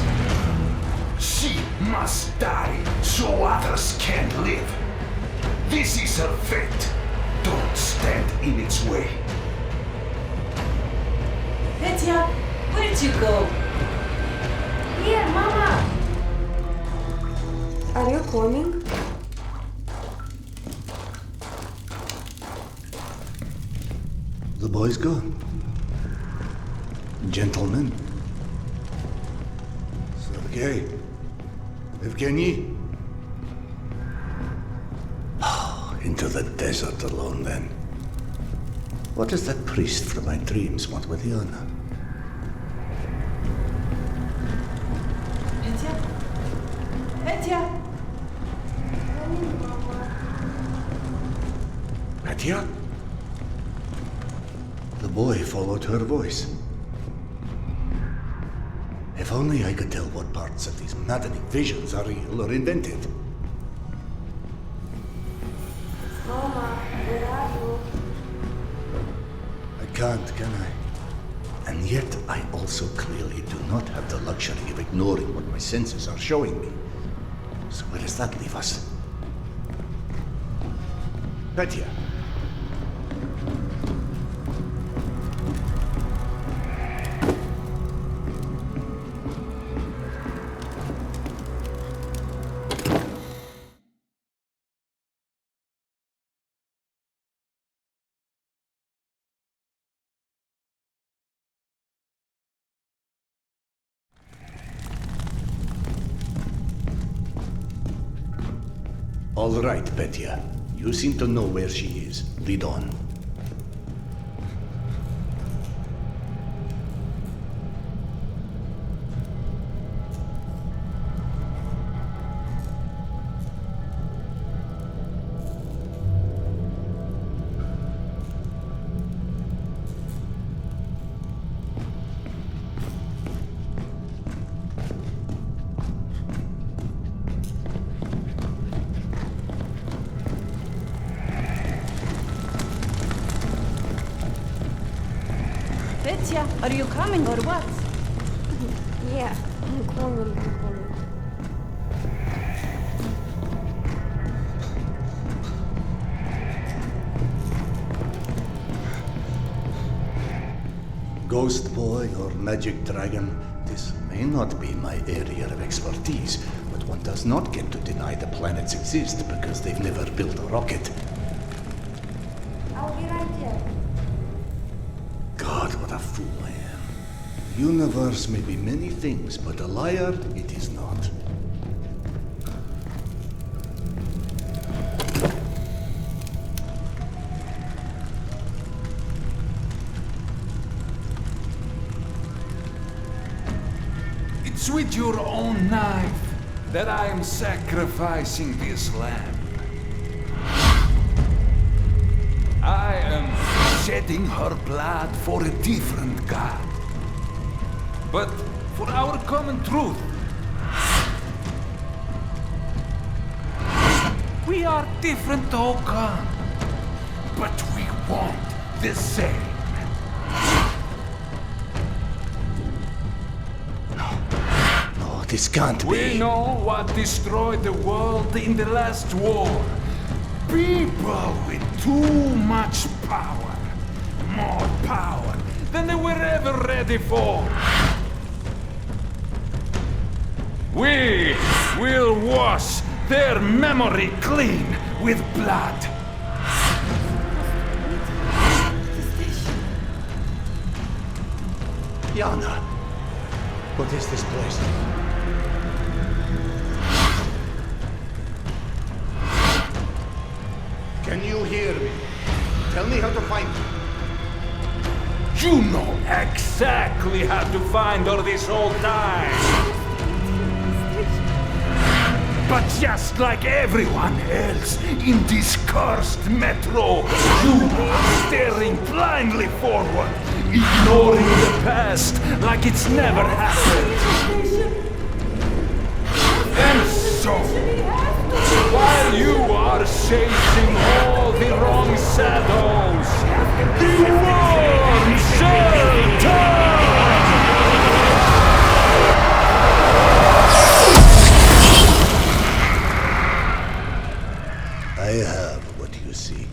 She must die so others can live. This is her fate. Don't stand in its way. Petya, where'd you go? Here, Mama! Are you coming? The boys go. Gentlemen. Sergei. Evgeny. Into the desert alone, then. What does that priest from my dreams want with Yana? Petya? Petya! Katya? The boy followed her voice. If only I could tell what parts of these maddening visions are real or invented. Mama, where are you? I can't, can I? And yet I also clearly do not have the luxury of ignoring what my senses are showing me. So where does that leave us? Petya. All right, Petya. You seem to know where she is. Lead on. Petya, are you coming or what? Yeah, I'm coming. ghost boy or magic dragon, this may not be my area of expertise, but one does not get to deny the planets exist because they've never built a rocket. I'll be right there. God, what a fool I am. The universe may be many things, but a liar it is not. It's with your own knife that I am sacrificing this lamb. I am shedding her blood for a different god. But for our common truth. We are different, Okan. But we want the same. No, this can't be. We know what destroyed the world in the last war. People with too much power. More power than they were ever ready for. We will wash their memory clean with blood. Yana, what is this place? Can you hear me? Tell me how to find you. You know exactly how to find her this whole time. But just like everyone else in this cursed metro, you are staring blindly forward, ignoring the past like it's never happened. And so, while you are chasing all the wrong shadows, the one shall turn! I have what you seek.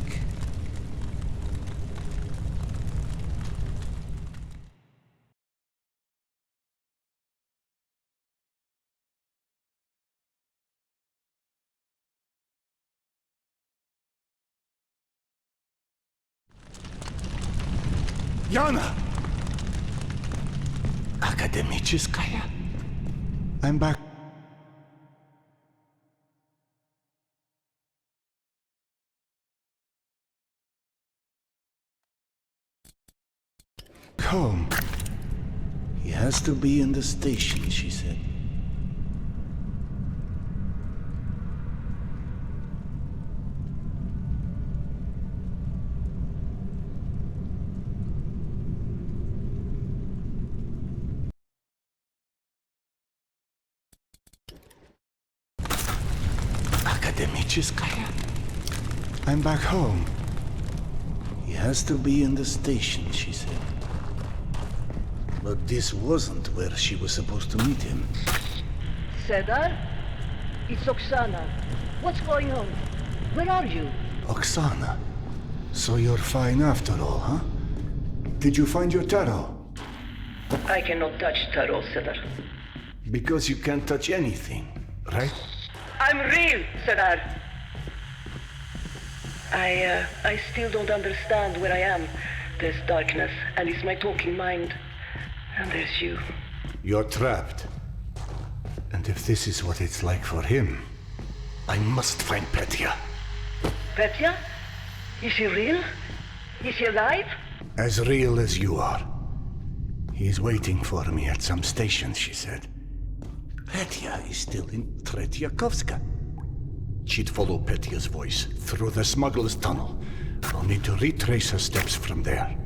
Yana! Akademicheskaya? I'm back. Home. He has to be in the station, she said. Akademicheskaya? I'm back home. He has to be in the station, she said. But this wasn't where she was supposed to meet him. Cedar? It's Oksana. What's going on? Where are you? Oksana. So you're fine after all, huh? Did you find your tarot? I cannot touch tarot, Cedar. Because you can't touch anything, right? I'm real, Cedar. I still don't understand where I am. There's darkness, and it's my talking mind. And there's you. You're trapped. And if this is what it's like for him, I must find Petya. Petya? Is he real? Is he alive? As real as you are. He's waiting for me at some station, she said. Petya is still in Tretyakovska. She'd follow Petya's voice through the smuggler's tunnel. I'll need to retrace her steps from there.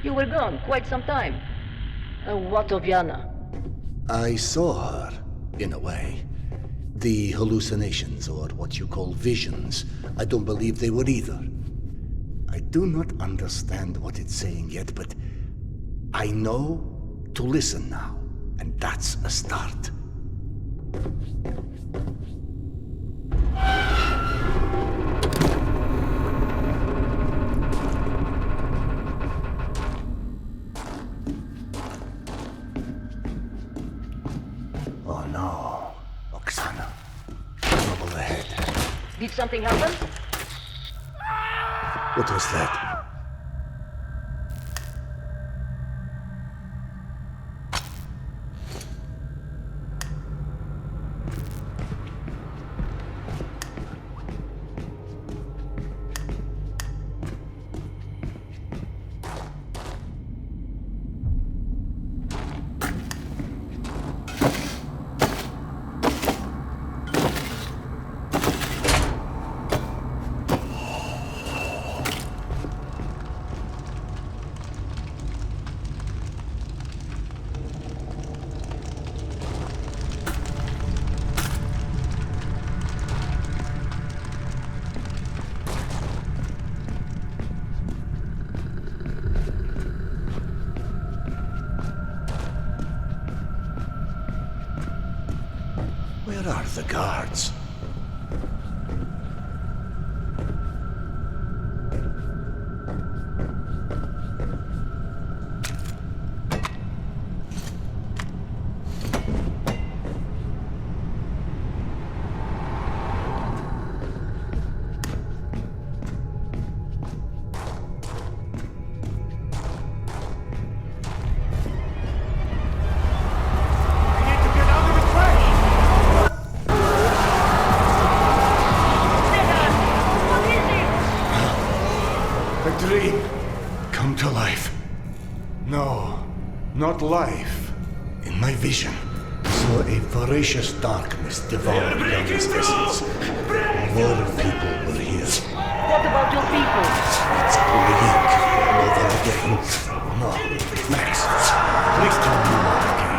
You were gone quite some time. What of Yana? I saw her, in a way. The hallucinations, or what you call visions, I don't believe they were either. I do not understand what it's saying yet, but I know to listen now, and that's a start. Oh no, Oksana. Trouble ahead. Did something happen? What was that? Where are the guards? Come to life. No, not life. In my vision, I saw a voracious darkness devour young vessels. More people were here. What about your people? It's bleak all over again. No, Max, please tell me you're okay.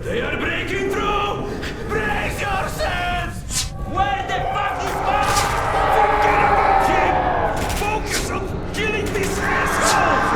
They are breaking through! Brace yourselves! Where the fuck is Bob? Forget about him! Focus on killing these assholes!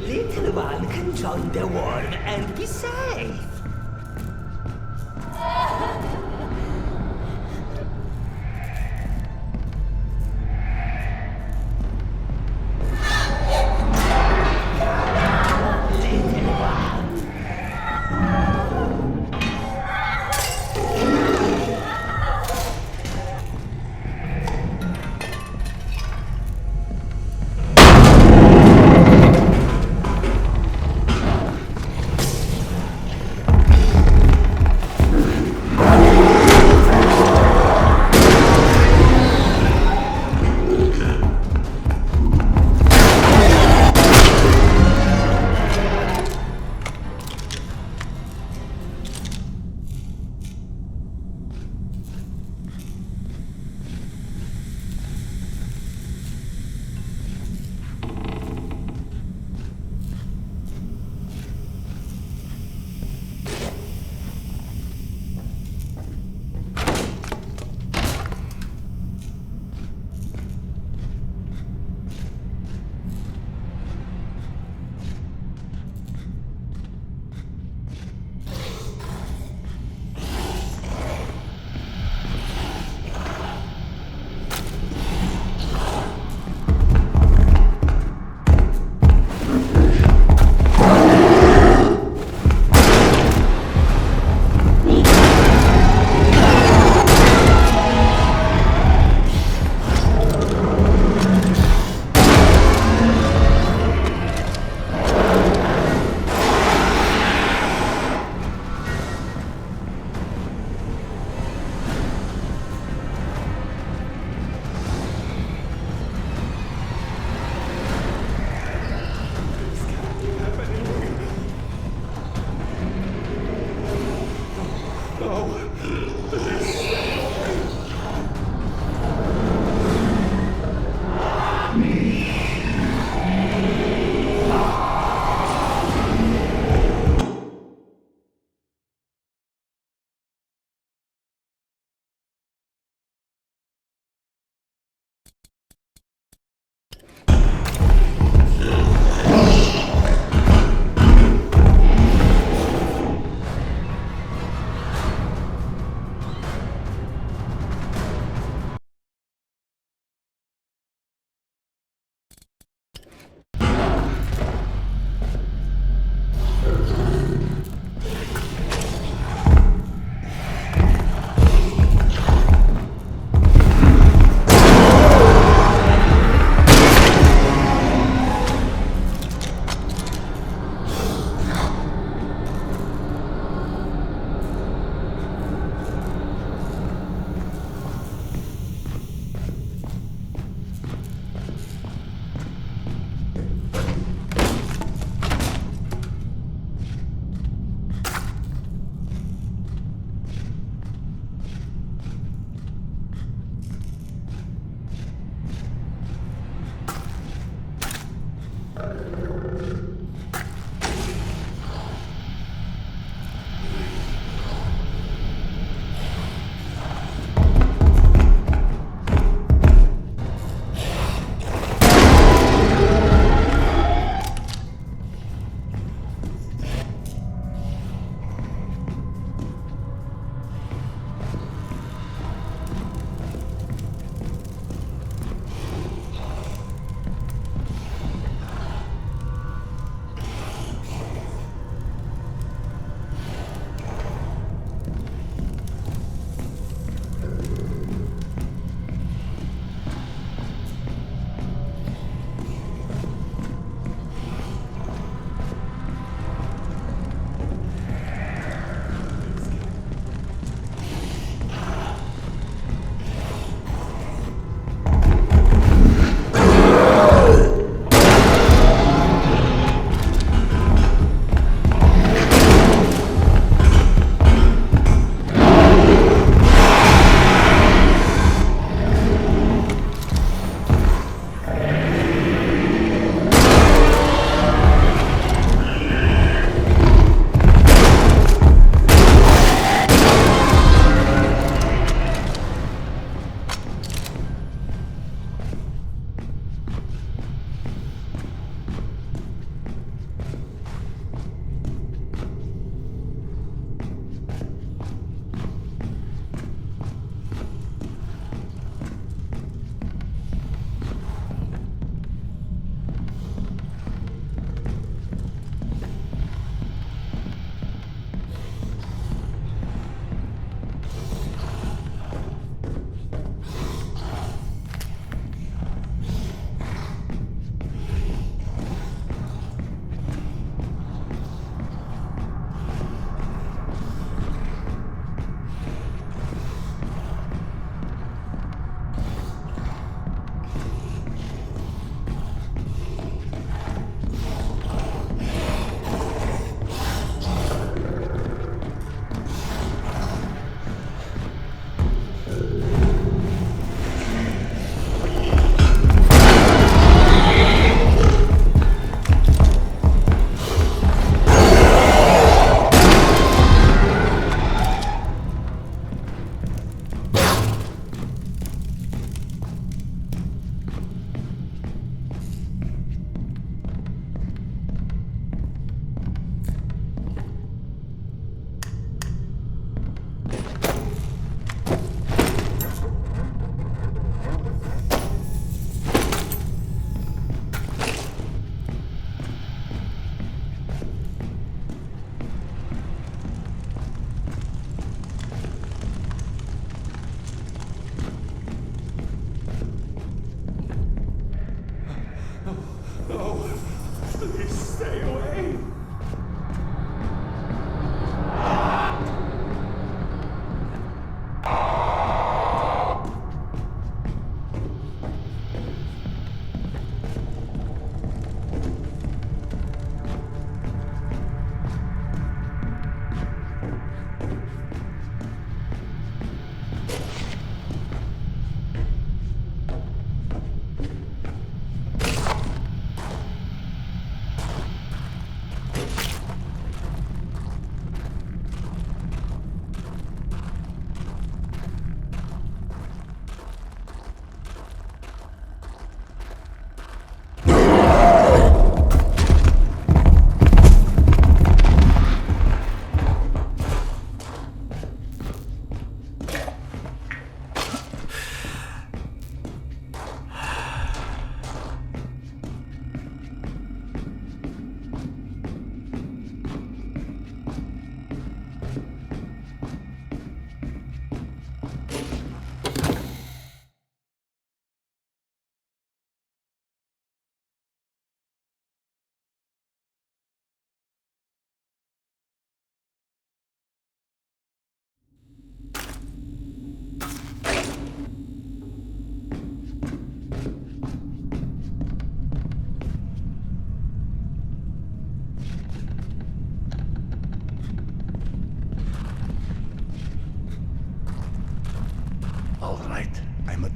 Little one can join the war and be safe.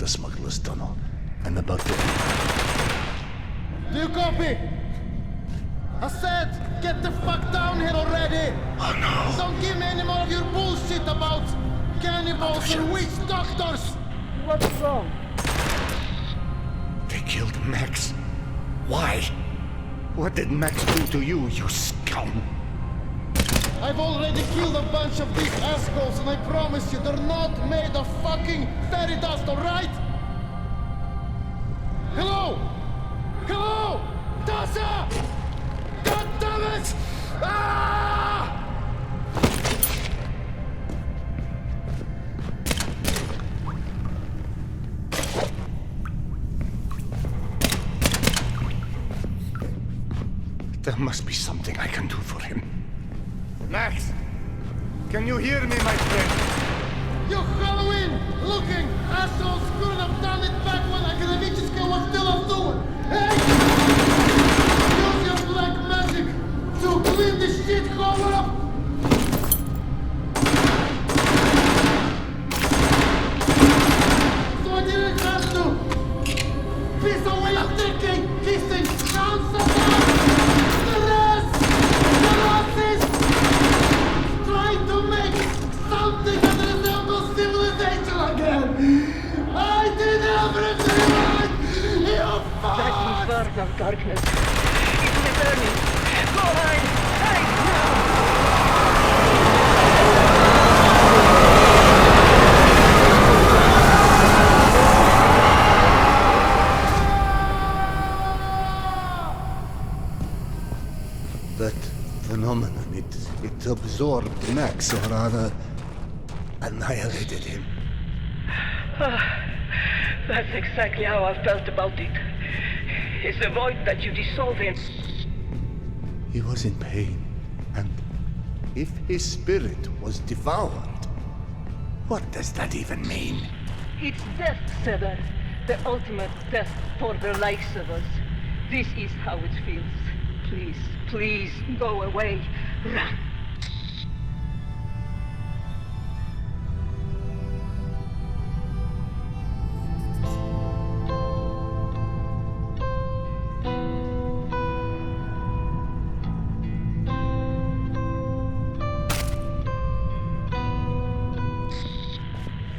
the smuggler's tunnel. I'm about to... Do you copy? I said, get the fuck down here already! Oh no! Don't give me any more of your bullshit about cannibals or witch doctors! What's wrong? They killed Max. Why? What did Max do to you, you scum? I've already killed a bunch of these assholes, and I promise you, they're not made of fucking fairy dust, alright? Hello? Hello? Tasha! God damn it! Ah! There must be something I can do for him. Max! Can you hear me, my friend? You Halloween-looking assholes couldn't have done it back when Akademichka was still a fool! Hey! Use your black magic to clean this shit hole up! So I didn't have to piss away a decade kissing sounds of the rest! The racists! Trying to make something that resembles civilization again! I did everything right! You fuck! That inferno of darkness. It's returning. Go hide! Hide now! That phenomenon, it absorbed Max, or rather, annihilated him. That's exactly how I felt about it. It's the void that you dissolve in. He was in pain, and if his spirit was devoured, what does that even mean? It's death, Cedar. The ultimate death for the likes of us. This is how it feels. Please, please, go away. Run.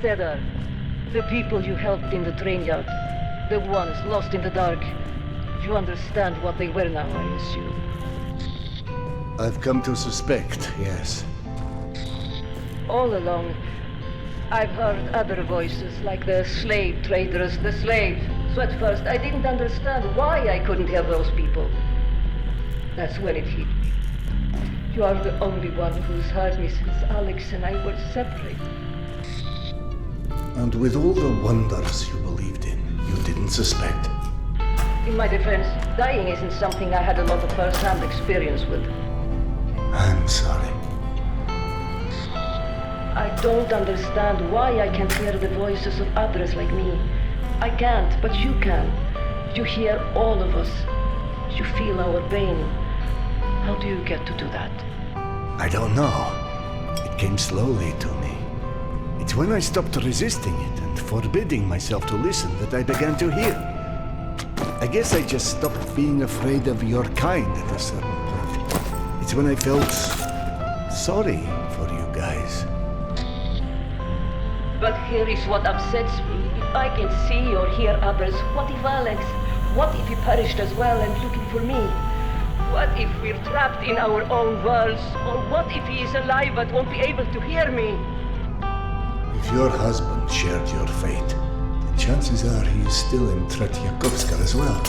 Cedar, the people you helped in the train yard, the ones lost in the dark, you understand what they were now, I assume. I've come to suspect, yes. All along, I've heard other voices, like the slave traders, the slaves. So at first, I didn't understand why I couldn't help those people. That's when it hit me. You are the only one who's heard me since Alex and I were separated. And with all the wonders you believed in, you didn't suspect. In my defense, dying isn't something I had a lot of first-hand experience with. I'm sorry. I don't understand why I can't hear the voices of others like me. I can't, but you can. You hear all of us. You feel our pain. How do you get to do that? I don't know. It came slowly to me. It's when I stopped resisting it and forbidding myself to listen that I began to hear. I guess I just stopped being afraid of your kind at a certain point. It's when I felt sorry for you guys. But here is what upsets me. If I can see or hear others, what if Alex? What if he perished as well and looking for me? What if we're trapped in our own worlds? Or what if he is alive but won't be able to hear me? If your husband shared your fate, the chances are he is still in Tretyakovska as well.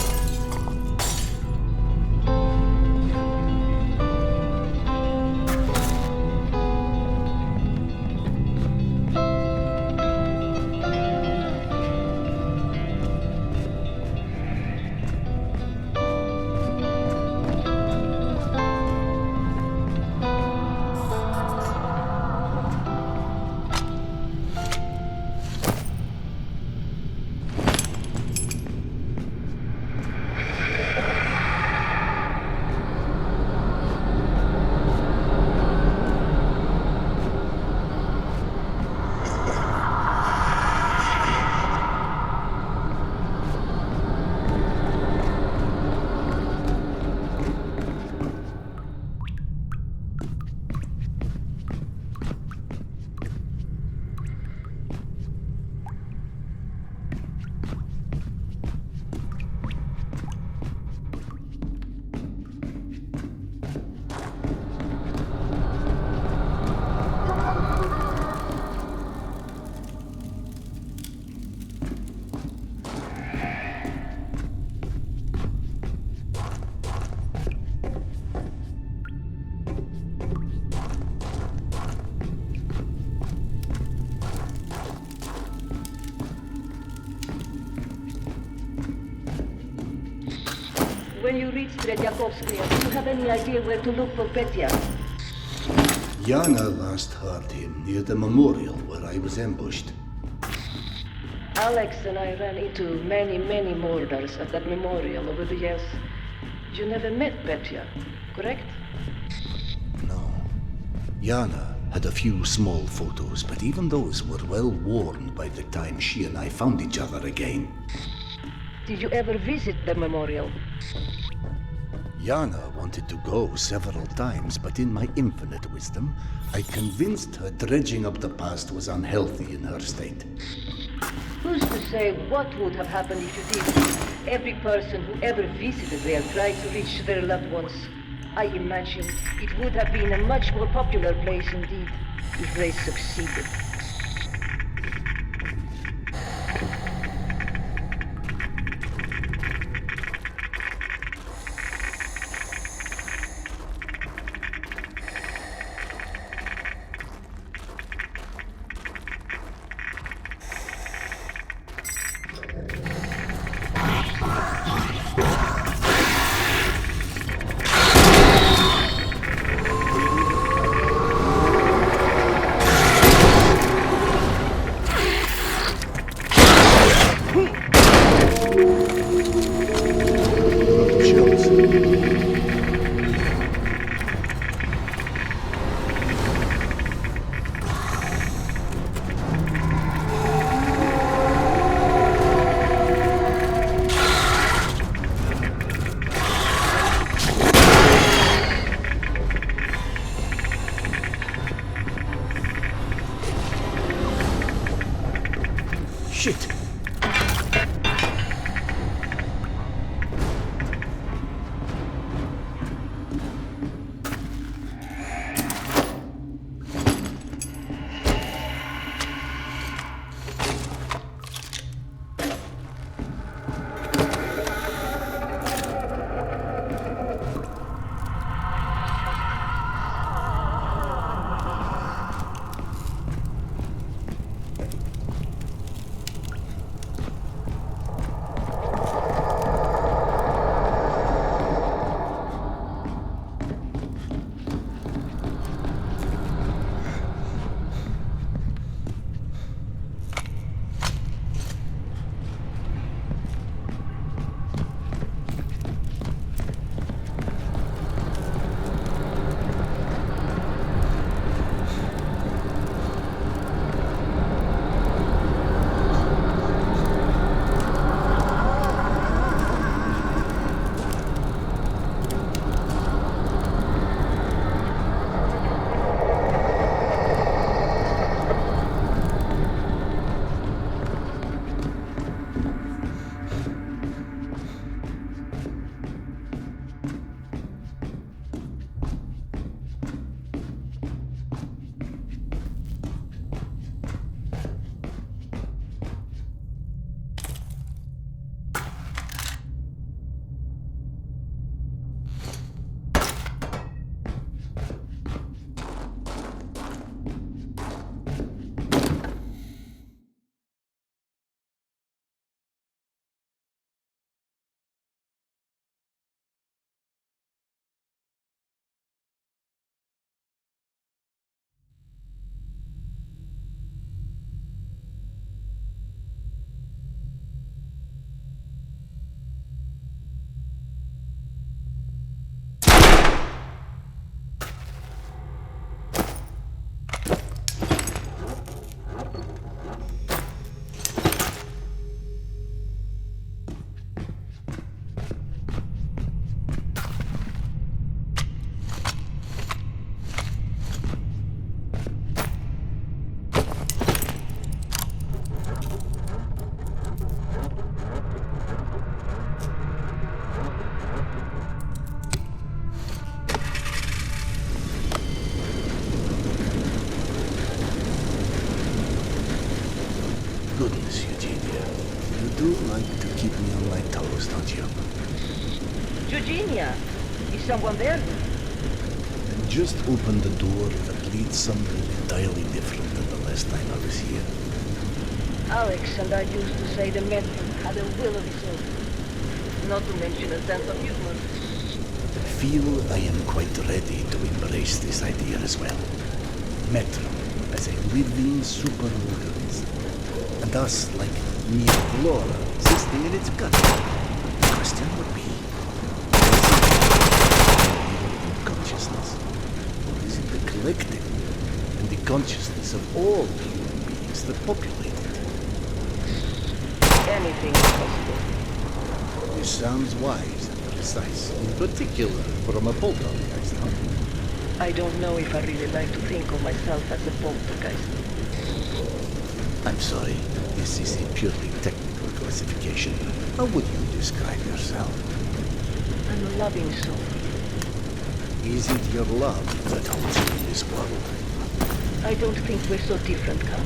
When you reach Tretyakovskaya, do you have any idea where to look for Petya? Yana last heard him near the memorial where I was ambushed. Alex and I ran into many, many murders at that memorial over the years. You never met Petya, correct? No. Yana had a few small photos, but even those were well worn by the time she and I found each other again. Did you ever visit the memorial? Yana wanted to go several times, but in my infinite wisdom, I convinced her dredging up the past was unhealthy in her state. Who's to say what would have happened if you did? Every person who ever visited there tried to reach their loved ones. I imagine it would have been a much more popular place indeed if they succeeded. Shit! Goodness, Eugenia. You do like to keep me on my toes, don't you? Eugenia, is someone there? And just open the door that leads somewhere entirely different than the last time I was here. Alex and I used to say the metro had a will of its own. not to mention a sense of humor. I feel I am quite ready to embrace this idea as well. Metro as a living superorganism, and thus, like mere flora existing in its gut. The question would be, is it consciousness? Or is it the collective and the consciousness of all human beings that populate it? Anything is possible. This sounds wise and precise, in particular from a poltergeist hunter. I don't know if I really like to think of myself as a poltergeist. I'm sorry, this is a purely technical classification. How would you describe yourself? I'm a loving soul. Is it your love that holds you in this world? I don't think we're so different, Carl.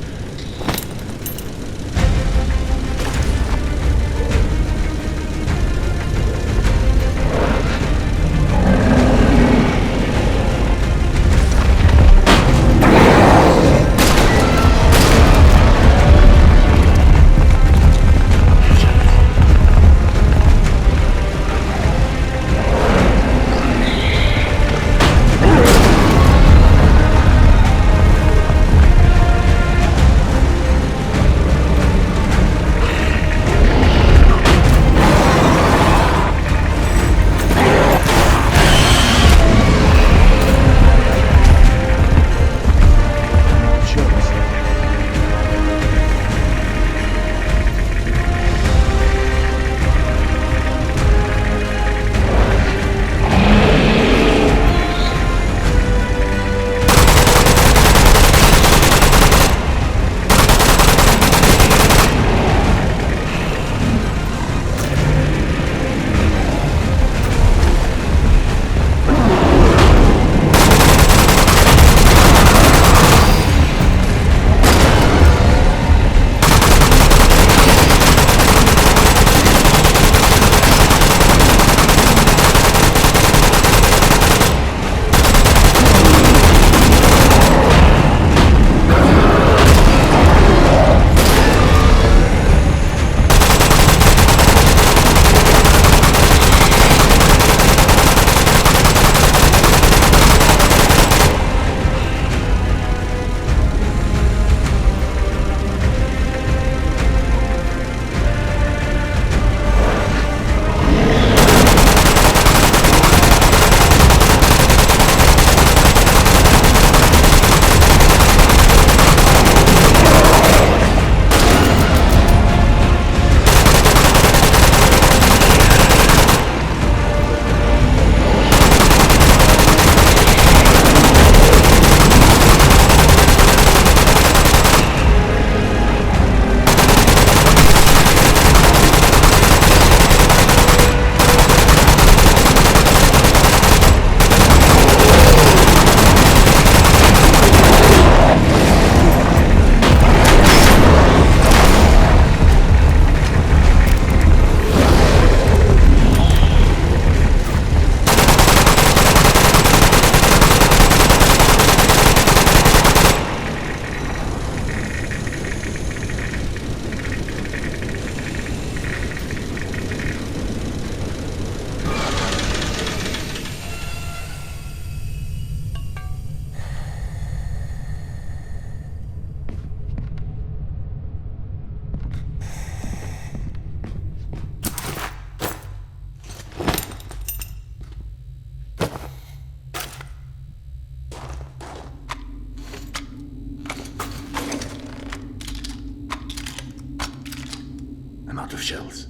Out of shells.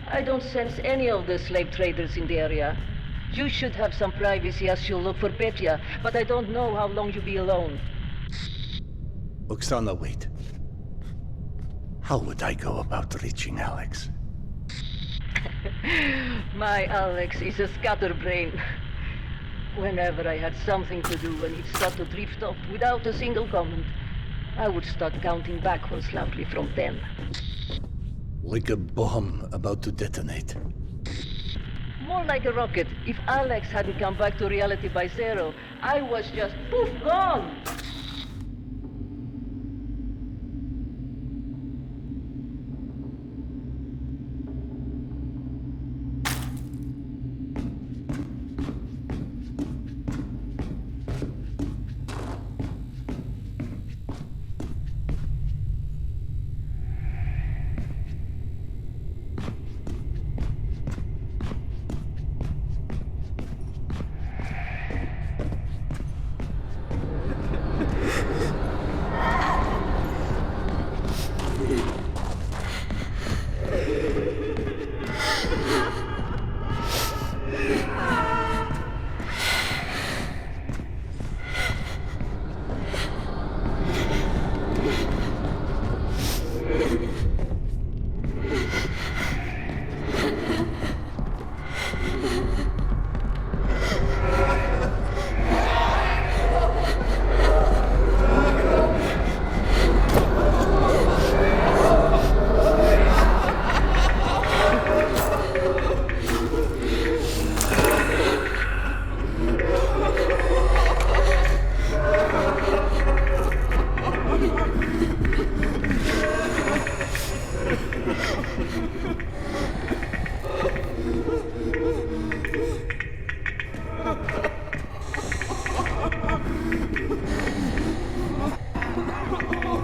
I don't sense any of the slave traders in the area. You should have some privacy as you look for Petya, but I don't know how long you'll be alone. Oksana, wait. How would I go about reaching Alex? My Alex is a scatterbrain. Whenever I had something to do and he'd start to drift off without a single comment, I would start counting backwards loudly from 10. Like a bomb about to detonate. More like a rocket. If Alex hadn't come back to reality by 0, I was just poof, gone!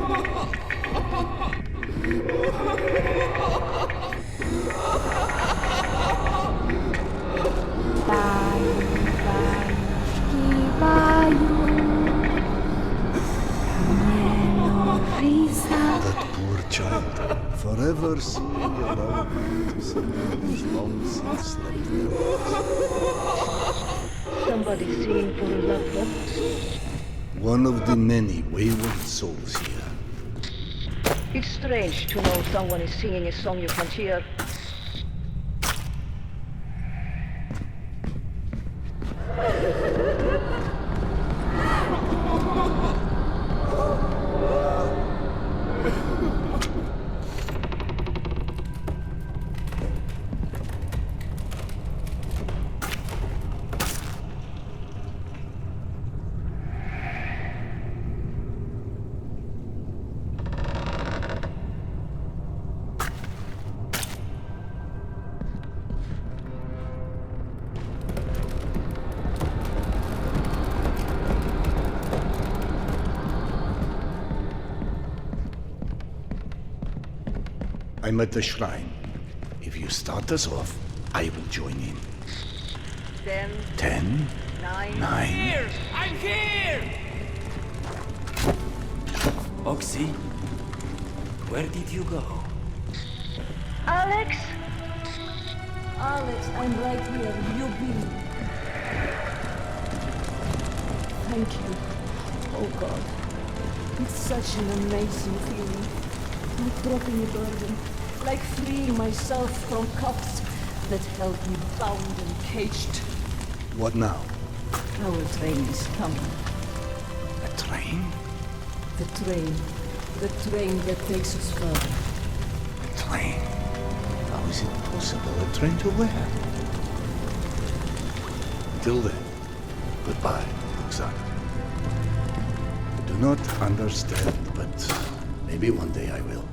That poor child, forever seeming alone to someone who's long since slept there. Somebody singing for a loved one. One of the many wayward souls here. It's strange to know someone is singing a song you can't hear. I'm at the shrine. If you start us off, I will join in. 10, 9. I'm here! Oxy, where did you go? Alex? Alex, I'm right here. You be. Thank you. Oh God. It's such an amazing feeling. Like dropping a burden. Like freeing myself from cuffs that held me bound and caged. What now? Our train is coming. A train? The train. The train that takes us further. A train? How is it possible? A train to where? Until then, goodbye, Roxanne. I do not understand, but maybe one day I will.